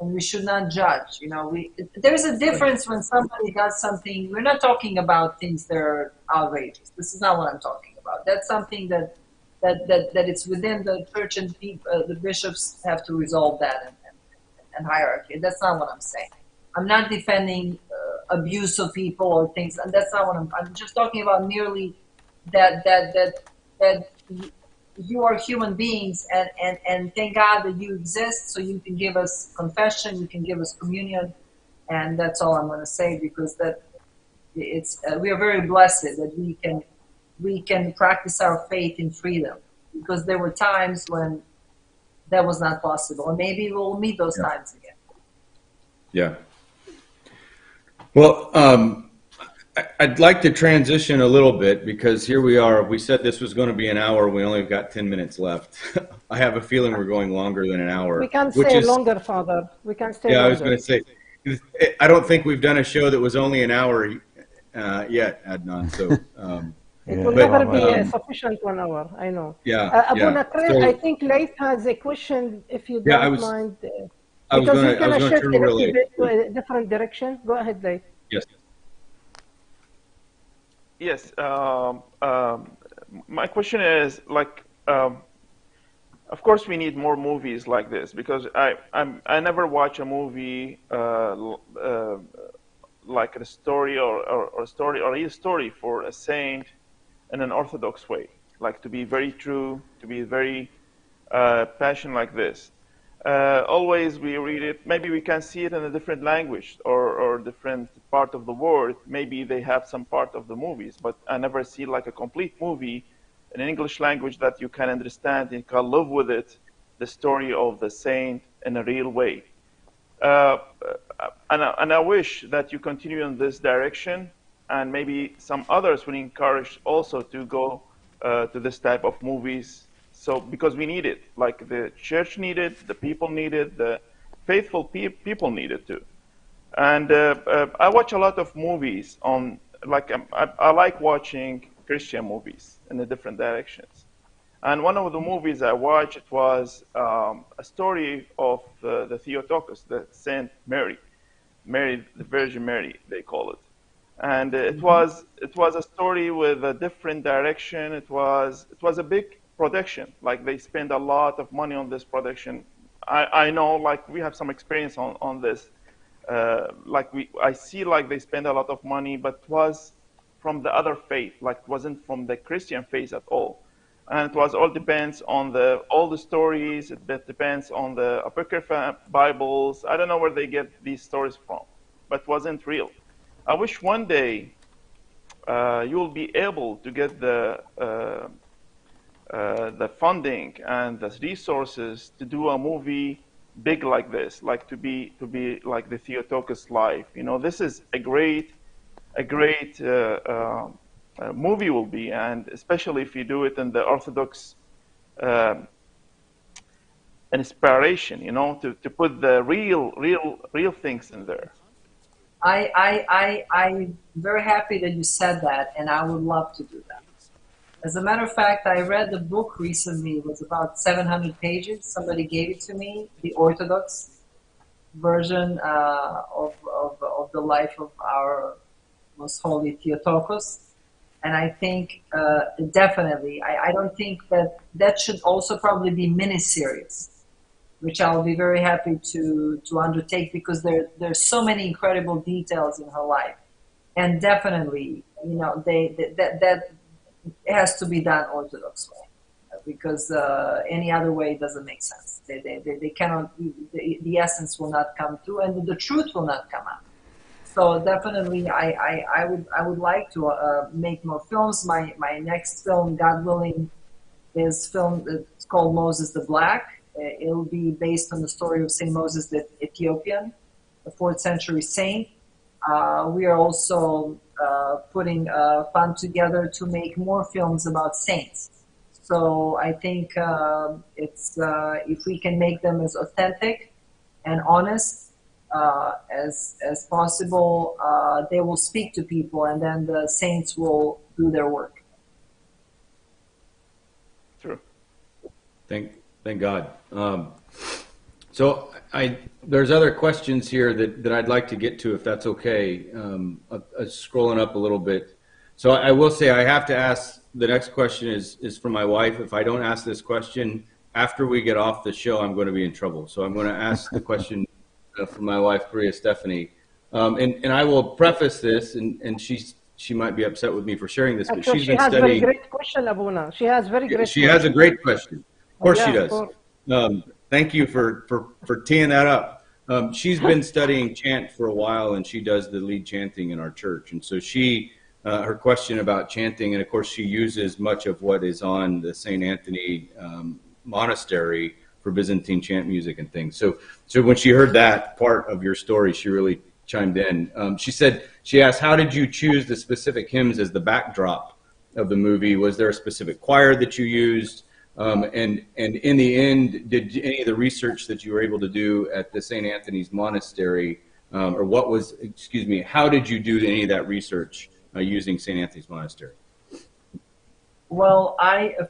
Q: and we should not judge. You know, there's a difference when somebody does something. We're not talking about things that are outrageous. This is not what I'm talking about. That's something that it's within the church, and the bishops have to resolve that and hierarchy. That's not what I'm saying. I'm not defending abuse of people or things, and that's not what I'm just talking about. Merely that you are human beings, and thank God that you exist, so you can give us confession, you can give us communion, and that's all I'm going to say, because we are very blessed that we can practice our faith in freedom, because there were times when that was not possible, and maybe we'll meet those times again.
B: Yeah. Well, I'd like to transition a little bit, because here we are. We said this was going to be an hour. We only got 10 minutes left. I have a feeling we're going longer than an hour.
A: We can stay longer, Father. We can stay longer.
B: I was going to say, I don't think we've done a show that was only an hour yet, Adnan. So
A: it will never be a sufficient 1 hour. I know.
B: Yeah.
A: Abu Nakr,
B: So,
A: I think Leith has a question, if you don't mind.
B: I was
A: Because
B: going
A: he's going to
B: to
A: shift a
B: turn
A: little
B: relay.
A: bit to a different direction. Go ahead, Leith.
B: Yes.
R: Yes. My question is, like, of course, we need more movies like this, because I never watch a movie like a story or a story for a saint in an Orthodox way, like to be very true, to be very passionate like this. Always we read it, maybe we can see it in a different language or different part of the world. Maybe they have some part of the movies, but I never see like a complete movie in an English language that you can understand and can live with it, the story of the saint in a real way. And I wish that you continue in this direction, and maybe some others will encourage also to go to this type of movies. So, because we need it, like the church need it, the people need it, the faithful people need it too. And I watch a lot of movies on, like, I like watching Christian movies in the different directions. And one of the movies I watched, it was a story of the Theotokos, the Saint Mary, the Virgin Mary, they call it. And it was a story with a different direction. It was a big production. Like, they spend a lot of money on this production. I know, like, we have some experience on this. I see like they spend a lot of money, but it was from the other faith. Like, it wasn't from the Christian faith at all. And it was all depends on all the stories. It depends on the Apocrypha Bibles. I don't know where they get these stories from, but it wasn't real. I wish one day you will be able to get the funding and the resources to do a movie big like this, like to be like the Theotokos life. You know, this is a great movie will be, and especially if you do it in the Orthodox inspiration, you know, to put the real things in there.
Q: I'm very happy that you said that, and I would love to do that. As a matter of fact, I read the book recently. It was about 700 pages. Somebody gave it to me, the Orthodox version of the life of our most holy Theotokos. And I think definitely, I don't think that should also probably be mini-series, which I'll be very happy to undertake, because there's so many incredible details in her life. And definitely, you know, that it has to be done Orthodox way, because any other way doesn't make sense. They cannot, the essence will not come through, and the truth will not come out. So definitely, I would like to make more films. My next film, God willing, is film. It's called Moses the Black. It'll be based on the story of Saint Moses the Ethiopian, the 4th century saint. We are also putting a fund together to make more films about saints. So I think it's if we can make them as authentic and honest as possible, they will speak to people, and then the saints will do their work.
R: True.
B: Thank God. So there's other questions here that I'd like to get to, if that's okay. Scrolling up a little bit. So I will say I have to ask, the next question is from my wife. If I don't ask this question after we get off the show, I'm going to be in trouble. So I'm going to ask the question from my wife, Priya Stephanie. And I will preface this, and she might be upset with me for sharing this, but she's been studying.
A: She has very great question, Abuna. She has very great
B: She has a great question. Of course she does.
A: Course.
B: Thank you for teeing that up. She's been studying chant for a while, and she does the lead chanting in our church. And so her question about chanting, and of course she uses much of what is on the St. Anthony monastery for Byzantine chant music and things. So when she heard that part of your story, she really chimed in. She asked, how did you choose the specific hymns as the backdrop of the movie? Was there a specific choir that you used? And in the end, did any of the research that you were able to do at the St. Anthony's Monastery, how did you do any of that research using St. Anthony's Monastery?
Q: Well,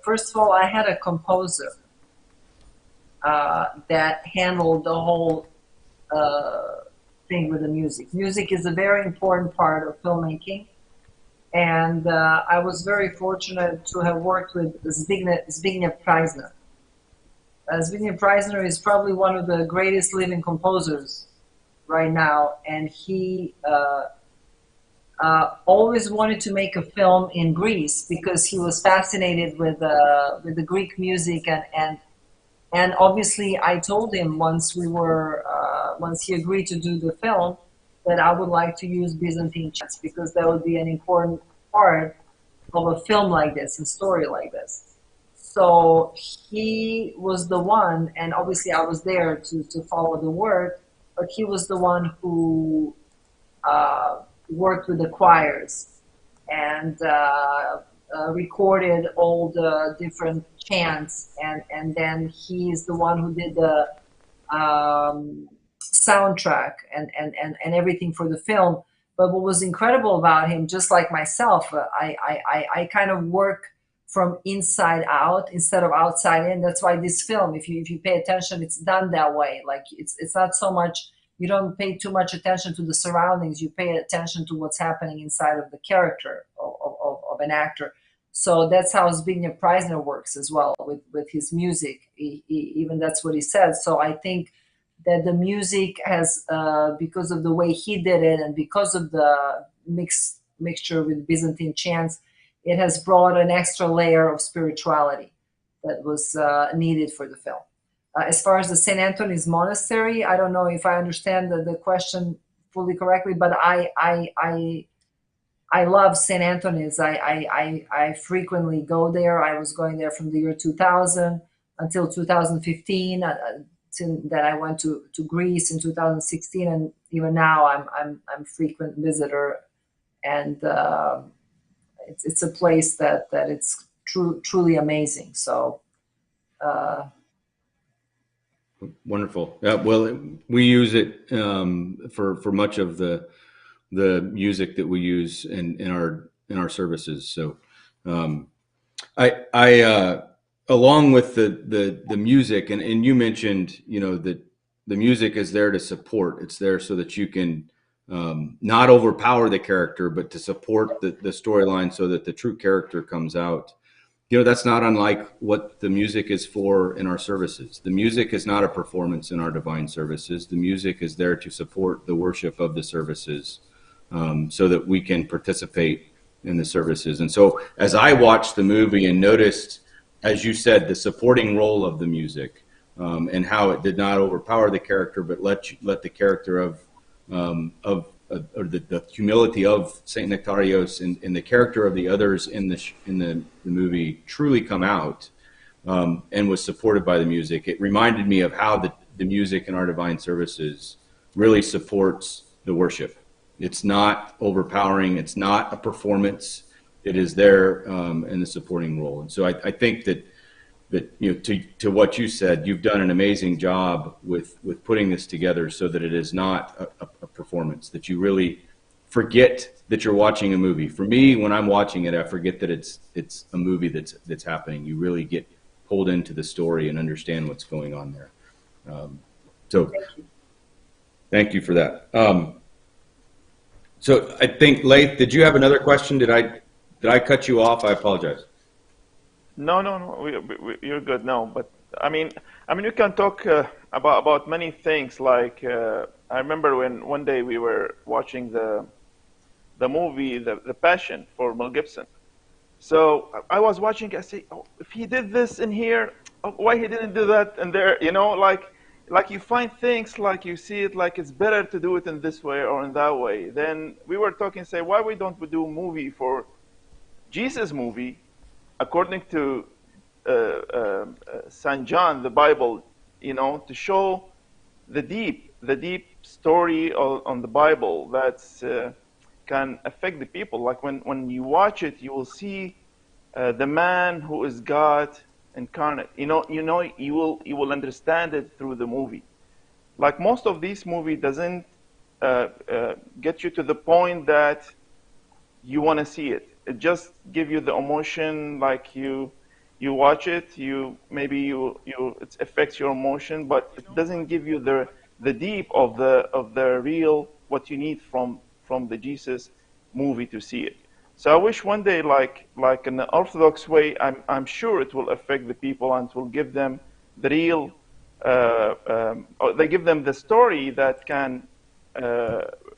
Q: first of all, I had a composer that handled the whole thing with the music. Music is a very important part of filmmaking. And I was very fortunate to have worked with Zbigniew Preisner. Zbigniew Preisner is probably one of the greatest living composers right now, and he always wanted to make a film in Greece because he was fascinated with the Greek music, and obviously I told him once he agreed to do the film, that I would like to use Byzantine chants because that would be an important part of a film like this, a story like this. So he was the one, and obviously I was there to follow the work, but he was the one who worked with the choirs and recorded all the different chants, and then he's the one who did the soundtrack and everything for the film. But what was incredible about him, just like myself, I kind of work from inside out instead of outside in. That's why this film, if you pay attention, it's done that way. Like it's not so much, you don't pay too much attention to the surroundings, you pay attention to what's happening inside of the character of an actor. So that's how Zbigniew Preisner works as well with his music. Even that's what he said. So I think that the music has, because of the way he did it and because of the mixture with Byzantine chants, it has brought an extra layer of spirituality that was needed for the film. As far as the St. Anthony's Monastery, I don't know if I understand the question fully correctly, but I love St. Anthony's. I frequently go there. I was going there from the year 2000 until 2015. Then I went to Greece in 2016, and even now I'm a frequent visitor, and it's a place that it's truly amazing. So
B: wonderful. Well, we use it for much of the music that we use in our services. So I along with the music, and you mentioned, that the music is there to support. It's there so that you can not overpower the character, but to support the storyline so that the true character comes out. That's not unlike what the music is for in our services. The music is not a performance in our divine services. The music is there to support the worship of the services, so that we can participate in the services. And so as I watched the movie and noticed, as you said, the supporting role of the music, and how it did not overpower the character, but let the character of the humility of Saint Nectarios and the character of the others in the movie truly come out, and was supported by the music. It reminded me of how the music in our divine services really supports the worship. It's not overpowering. It's not a performance. It is there in the supporting role. And so I think that to what you said, you've done an amazing job with putting this together so that it is not a performance, that you really forget that you're watching a movie. For me, when I'm watching it, I forget that it's a movie that's happening. You really get pulled into the story and understand what's going on there. So thank you for that. So I think, Laith, did you have another question? Did I cut you off? I apologize.
R: No. You're good. No, but I mean, you can talk about many things. Like I remember when one day we were watching the movie, the Passion for Mel Gibson. So I was watching. I say, oh, if he did this in here, why he didn't do that in there? You know, like you find things, like you see it, like it's better to do it in this way or in that way. Then we were talking, say, why don't we do a movie for Jesus movie, according to St. John, the Bible, you know, to show the deep story on the Bible that's can affect the people. Like when you watch it, you will see the man who is God incarnate. You will understand it through the movie. Like most of these movie doesn't get you to the point that you want to see it. It just give you the emotion, like you watch it, it affects your emotion, but it doesn't give you the deep of the real what you need from the Jesus movie to see it. So I wish one day, like in the Orthodox way, I'm sure it will affect the people and it will give them the real. They give them the story that can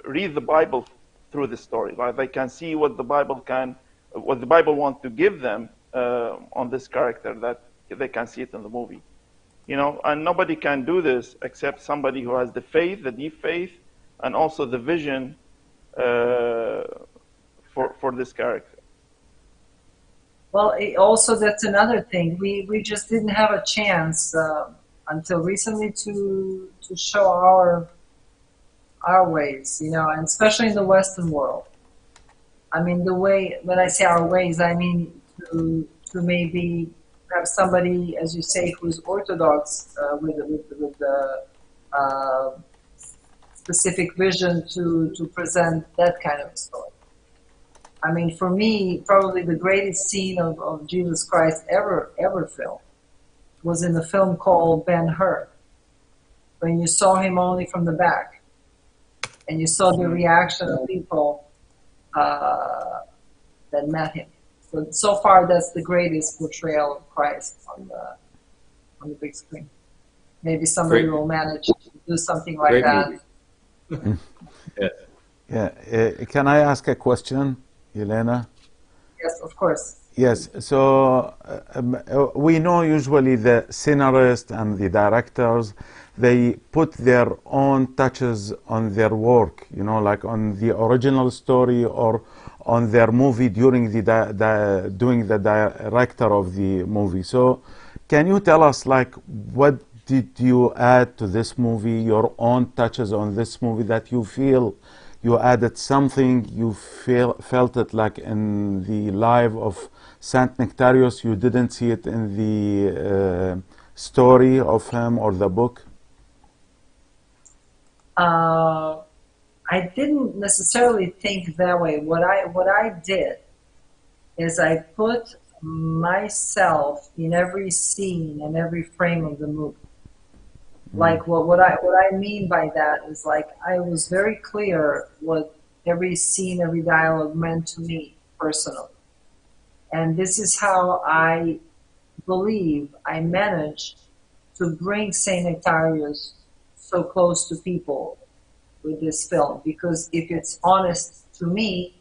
R: read the Bible through the story. Like they can see what the Bible wants to give them on this character, that they can see it in the movie. You know, and nobody can do this except somebody who has the faith, the deep faith, and also the vision for this character.
Q: Well, also that's another thing. We just didn't have a chance until recently to show our ways, you know, and especially in the Western world. I mean, the way, when I say our ways, I mean to maybe have somebody, as you say, who's Orthodox with the specific vision to present that kind of story. I mean, for me, probably the greatest scene of Jesus Christ ever filmed was in the film called Ben-Hur, when you saw him only from the back, and you saw the reaction of people that met him. So far, that's the greatest portrayal of Christ on the big screen. Maybe somebody will manage to do something like that.
C: Can I ask a question, Yelena?
Q: Yes, of course.
C: Yes, so we know usually the scenarists and the directors, they put their own touches on their work, you know, like on the original story or on their movie during doing the director of the movie. So can you tell us, like, what did you add to this movie, your own touches on this movie that you feel you added something, you felt it like in the life of Saint Nectarius, you didn't see it in the story of him or the book?
Q: I didn't necessarily think that way. What I did is I put myself in every scene and every frame of the movie. Like what I mean by that is, like, I was very clear what every scene, every dialogue meant to me personally. And this is how I believe I managed to bring Saint Nectarius so close to people with this film. Because if it's honest to me,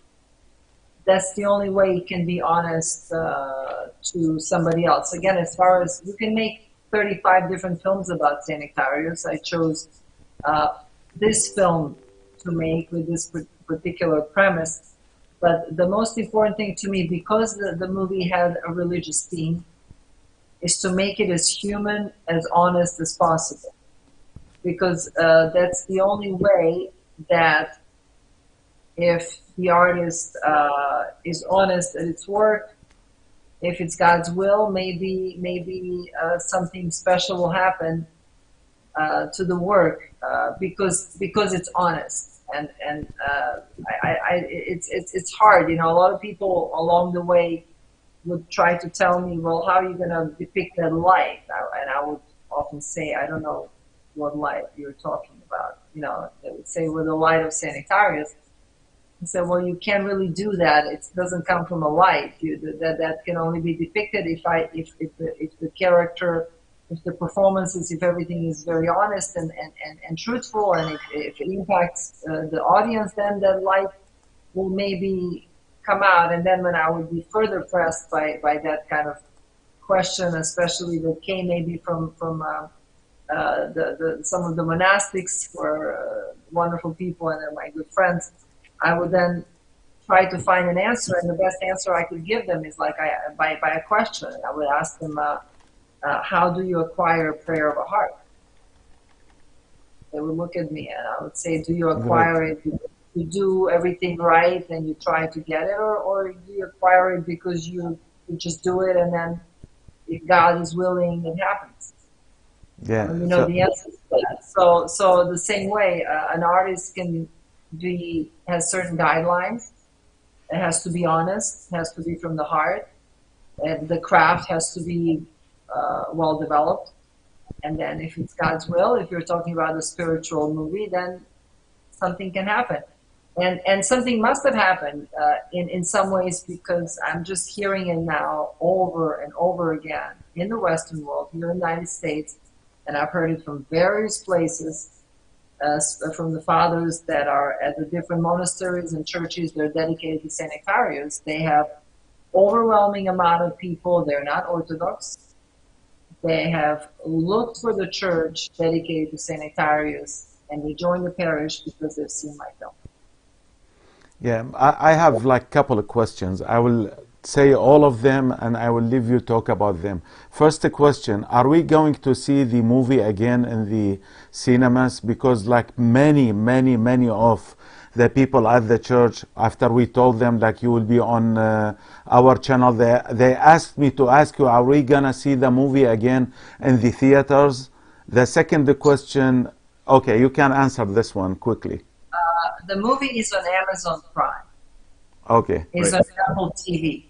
Q: that's the only way it can be honest to somebody else. Again, as far as you can make 35 different films about Saint Nectarius, I chose this film to make with this particular premise. But the most important thing to me, because the movie had a religious theme, is to make it as human, as honest as possible. Because that's the only way that if the artist is honest at its work, if it's God's will, maybe something special will happen to the work because it's honest and it's hard. You know, a lot of people along the way would try to tell me, well, how are you going to depict that light? And I would often say, I don't know what light you're talking about. You know, they would say, with the light of Sanitarius. I said, well, you can't really do that. It doesn't come from a light. That can only be depicted if the character, if the performances, if everything is very honest and truthful, and if it impacts the audience, then that light will maybe come out. And then when I would be further pressed by that kind of question, especially that came maybe from some of the monastics who are wonderful people and they're my good friends, I would then try to find an answer, and the best answer I could give them is like by a question. I would ask them, how do you acquire a prayer of a heart? They would look at me and I would say, do you acquire it because you do everything right and you try to get it, or do you acquire it because you just do it and then if God is willing, it happens?
C: Yeah.
Q: You know, the answer to that. So the same way, an artist has certain guidelines. It has to be honest, it has to be from the heart, and the craft has to be well developed. And then if it's God's will, if you're talking about a spiritual movie, then something can happen. And something must have happened in some ways, because I'm just hearing it now over and over again in the Western world, here in the United States, and I've heard it from various places, from the fathers that are at the different monasteries and churches that are dedicated to St. Nectarius. They have overwhelming amount of people. They're not Orthodox. They have looked for the church dedicated to St. Nectarius, and they join the parish because they've seen my film.
C: Yeah, I have like a couple of questions. I will say all of them and I will leave you talk about them. First question, are we going to see the movie again in the cinemas? Because like many of the people at the church, after we told them like you will be on our channel, they asked me to ask you, are we gonna see the movie again in the theaters? The second question, okay, you can answer this one quickly.
Q: The movie is on Amazon Prime.
C: Okay.
Q: It's on Apple TV.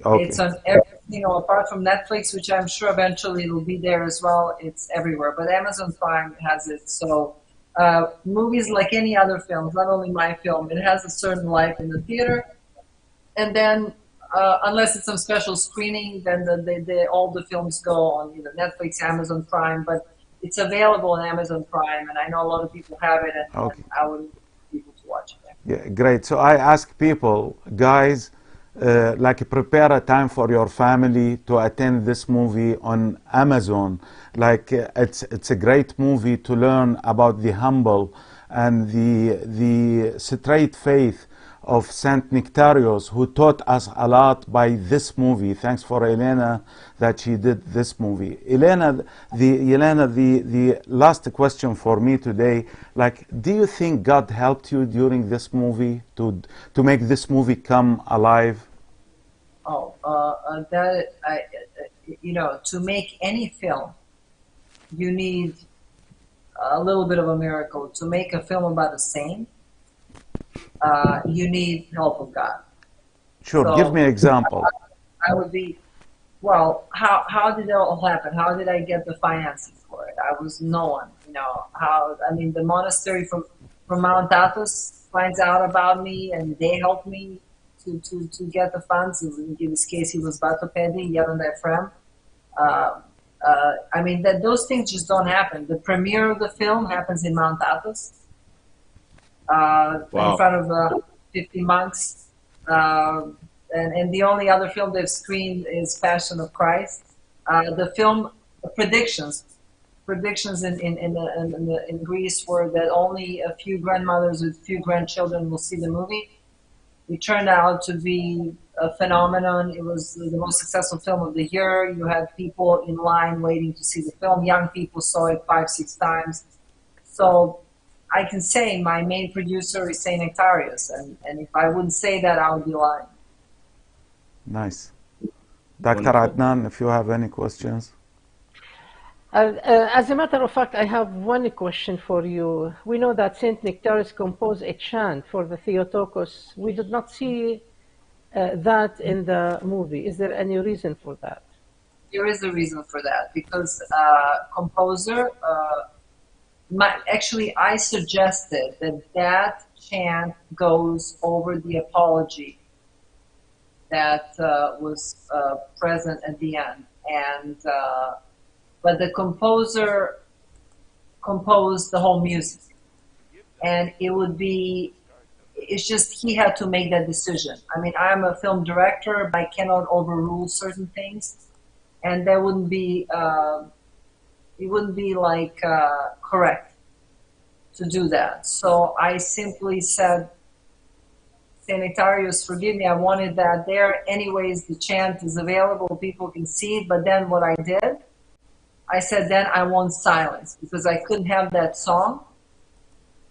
C: Okay.
Q: It's on everything, apart from Netflix, which I'm sure eventually it will be there as well. It's everywhere, but Amazon Prime has it. So movies, like any other films, not only my film, it has a certain life in the theater. And then, unless it's some special screening, then all the films go on either Netflix, Amazon Prime, but it's available on Amazon Prime, and I know a lot of people have it, and I would encourage people to watch it.
C: Yeah, great. So I ask people, guys, like prepare a time for your family to attend this movie on Amazon. Like it's a great movie to learn about the humble and the straight faith of Saint Nectarius, who taught us a lot by this movie. Thanks for Yelena that she did this movie. Yelena, the last question for me today, like, do you think God helped you during this movie to make this movie come alive?
Q: Oh, you know, to make any film, you need a little bit of a miracle. To make a film about a saint, you need help of God.
C: Sure,
Q: So,
C: give me an example.
Q: I would be, well, how did it all happen? How did I get the financing for it? I was no one, you know. The monastery from Mount Athos finds out about me, and they helped me to get the funds. In this case, he was Batopedi, Yelena Popovic. Those things just don't happen. The premiere of the film happens in Mount Athos. In front of 50 monks. And the only other film they've screened is Passion of Christ. The film predictions in Greece were that only a few grandmothers with few grandchildren will see the movie. It turned out to be a phenomenon. It was the most successful film of the year. You had people in line waiting to see the film. Young people saw it 5-6 times. So I can say my main producer is Saint Nectarius, and if I wouldn't say that, I would be lying.
C: Nice. Dr.
B: Wonderful.
C: Adnan, if you have any questions.
A: As a matter of fact, I have one question for you. We know that Saint Nectarius composed a chant for the Theotokos. We did not see that in the movie. Is there any reason for that?
Q: There is a reason for that, because composer, actually I suggested that chant goes over the apology that was present at the end. And but the composer composed the whole music, and it's just he had to make that decision. I mean, I'm a film director, but I cannot overrule certain things, and that wouldn't be it wouldn't be like correct to do that. So I simply said, Saint Nectarius, forgive me, I wanted that there. Anyways, the chant is available, people can see it. But then what I did, I said, then I want silence, because I couldn't have that song.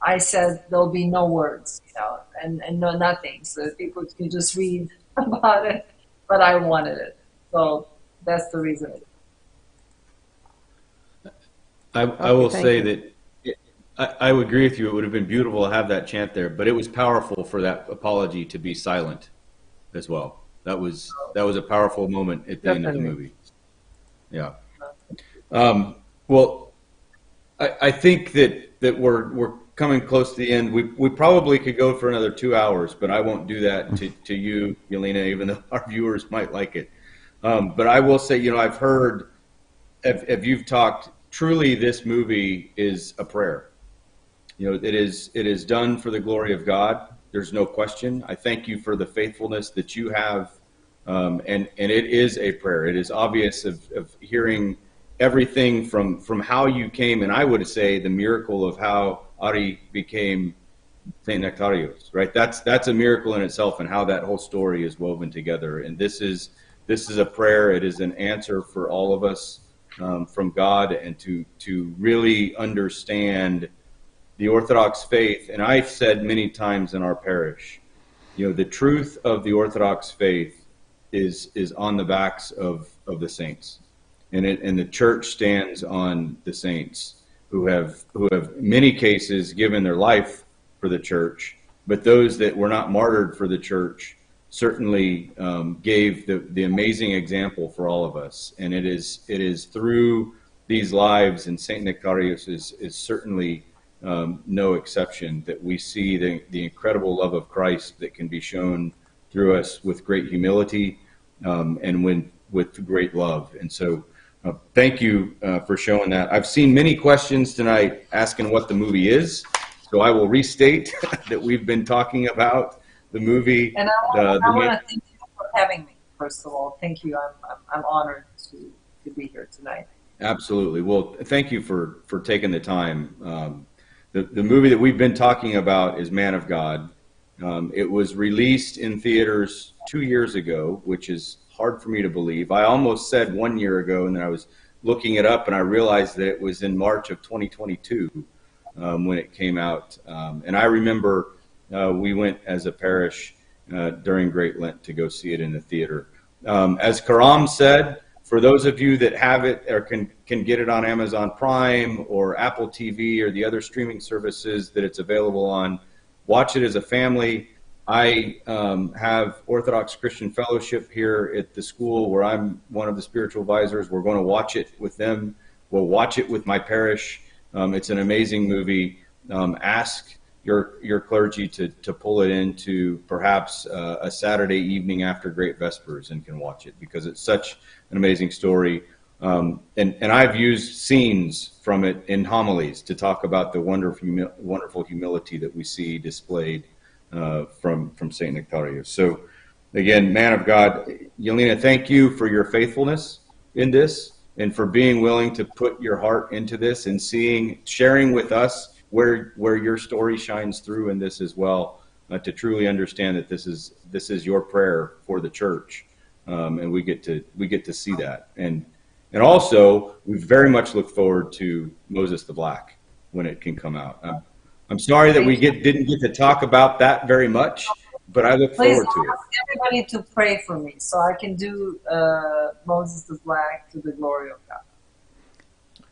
Q: I said, there'll be no words, and no nothing. So people can just read about it, but I wanted it. So that's the reason.
B: I will say that I would agree with you. It would have been beautiful to have that chant there, but it was powerful for that apology to be silent as well. That was a powerful moment at the end of the movie. Yeah. Well, I think that we're coming close to the end. We probably could go for another 2 hours, but I won't do that to you, Yelena, even though our viewers might like it. But I will say, I've heard, if you've talked, truly this movie is a prayer. It is done for the glory of God. There's no question. I thank you for the faithfulness that you have, and it is a prayer. It is obvious of hearing everything from how you came, and I would say the miracle of how Ari became Saint Nectarios, right? That's a miracle in itself, and how that whole story is woven together. And this is a prayer. It is an answer for all of us from God, and to really understand the Orthodox faith. And I've said many times in our parish, the truth of the Orthodox faith is on the backs of the saints. And the church stands on the saints who have in many cases given their life for the church, but those that were not martyred for the church certainly gave the amazing example for all of us. And it is through these lives, and Saint Nectarius is certainly no exception, that we see the incredible love of Christ that can be shown through us with great humility and with great love. And so thank you for showing that. I've seen many questions tonight asking what the movie is, so I will restate that we've been talking about the movie.
Q: And I want to thank you for having me, first of all. Thank you. I'm honored to be here tonight.
B: Absolutely. Well, thank you for taking the time. The movie that we've been talking about is Man of God. It was released in theaters 2 years ago, which is hard for me to believe. I almost said 1 year ago, and then I was looking it up, and I realized that it was in March of 2022 when it came out. And I remember we went as a parish during Great Lent to go see it in the theater. As Karam said, for those of you that have it or can get it on Amazon Prime or Apple TV or the other streaming services that it's available on, watch it as a family. I have Orthodox Christian Fellowship here at the school where I'm one of the spiritual advisors. We're going to watch it with them. We'll watch it with my parish. It's an amazing movie. Ask your clergy to pull it into perhaps a Saturday evening after Great Vespers and can watch it, because it's such an amazing story. And I've used scenes from it in homilies to talk about the wonderful humility that we see displayed from Saint Nectarius. So again, man of God, Yelena, thank you for your faithfulness in this and for being willing to put your heart into this and sharing with us where your story shines through in this as well, to truly understand that this is your prayer for the church, and we get to see that, and also we very much look forward to Moses the Black when it can come out. I'm sorry that we didn't get to talk about that very much, but I look
Q: Please
B: forward to it.
Q: ask everybody to pray for me so I can do Moses the Black to the glory of God.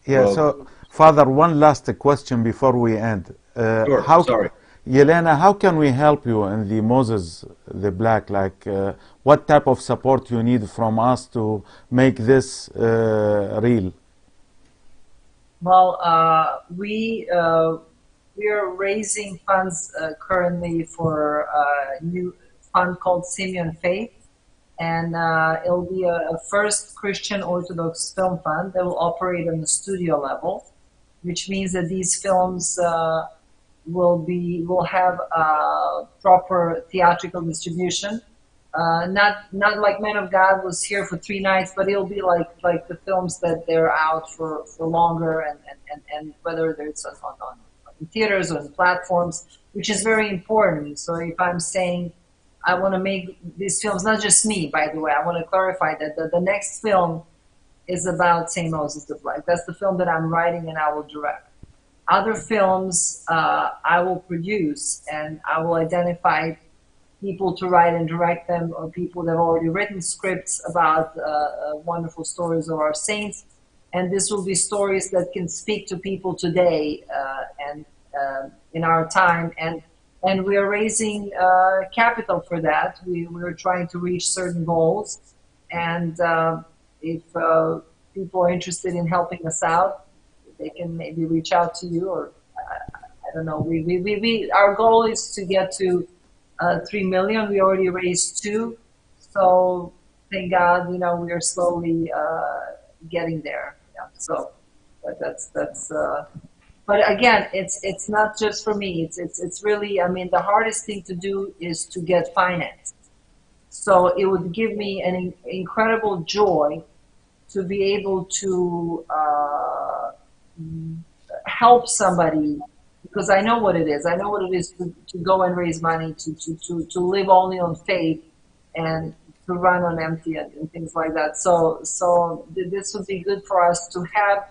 C: Yeah,
B: Well,
C: so Father, one last question before we end.
B: Sure, sorry.
C: Yelena, how can we help you in the Moses the Black? Like, what type of support you need from us to make this real?
Q: Well, we are raising funds currently for a new fund called Simeon Faith, and it'll be a first Christian Orthodox film fund that will operate on the studio level, which means that these films will have proper theatrical distribution. Not like Men of God was here for 3 nights, but it'll be like the films that they're out for longer, and whether it's on theaters or on platforms, which is very important. So if I'm saying I want to make these films, not just me, by the way, I want to clarify that the next film is about St. Moses the Black. That's the film that I'm writing and I will direct. Other films I will produce, and I will identify people to write and direct them, or people that have already written scripts about wonderful stories of our saints. And this will be stories that can speak to people today and in our time. And we are raising capital for that. We're trying to reach certain goals. And if people are interested in helping us out, they can maybe reach out to you, or I don't know. Our goal is to get to 3 million. We already raised 2, so thank God, we are slowly getting there. Yeah. So, but that's. But again, it's not just for me. It's really. I mean, the hardest thing to do is to get finance. So it would give me an incredible joy to be able to help somebody, because I know what it is. I know what it is to go and raise money, to live only on faith, and to run on empty and things like that. So this would be good for us to have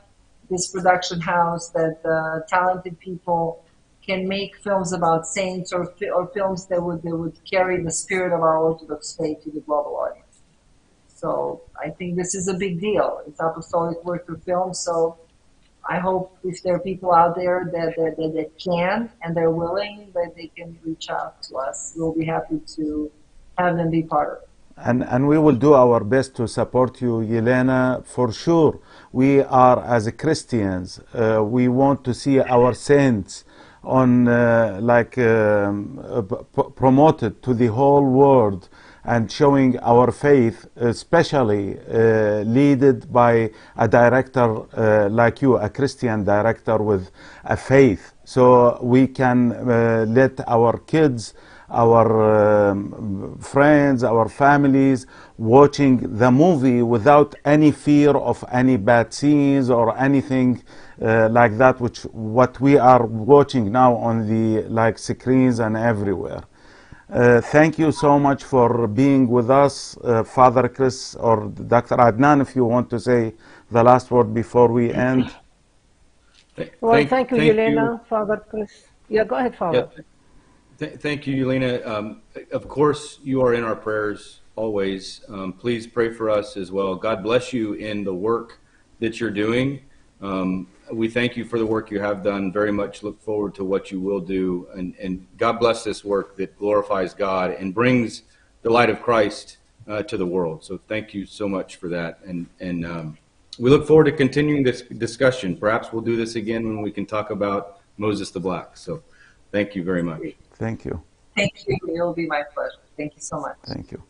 Q: this production house that talented people can make films about saints, or films that would carry the spirit of our Orthodox faith to the global audience. So I think this is a big deal. It's apostolic work through film. So I hope if there are people out there that can and they're willing, that they can reach out to us. We'll be happy to have them be part of it.
C: And we will do our best to support you, Yelena, for sure. We are, as Christians, we want to see our saints on promoted to the whole world, and showing our faith, especially led by a director like you, a Christian director with a faith. So we can let our kids, our friends, our families watching the movie without any fear of any bad scenes or anything like that, what we are watching now on the screens and everywhere. Thank you so much for being with us, Father Chris or Dr. Adnan, if you want to say the last word before we end.
A: Well, thank you, Yelena, Father Chris. Yeah, go ahead, Father.
B: Yeah, thank you, Yelena. Of course, you are in our prayers always. Please pray for us as well. God bless you in the work that you're doing. We thank you for the work you have done. Very much look forward to what you will do. And God bless this work that glorifies God and brings the light of Christ to the world. So thank you so much for that. And we look forward to continuing this discussion. Perhaps we'll do this again when we can talk about Moses the Black. So thank you very much.
C: Thank you.
Q: Thank you. It will be my pleasure. Thank you so much.
C: Thank you.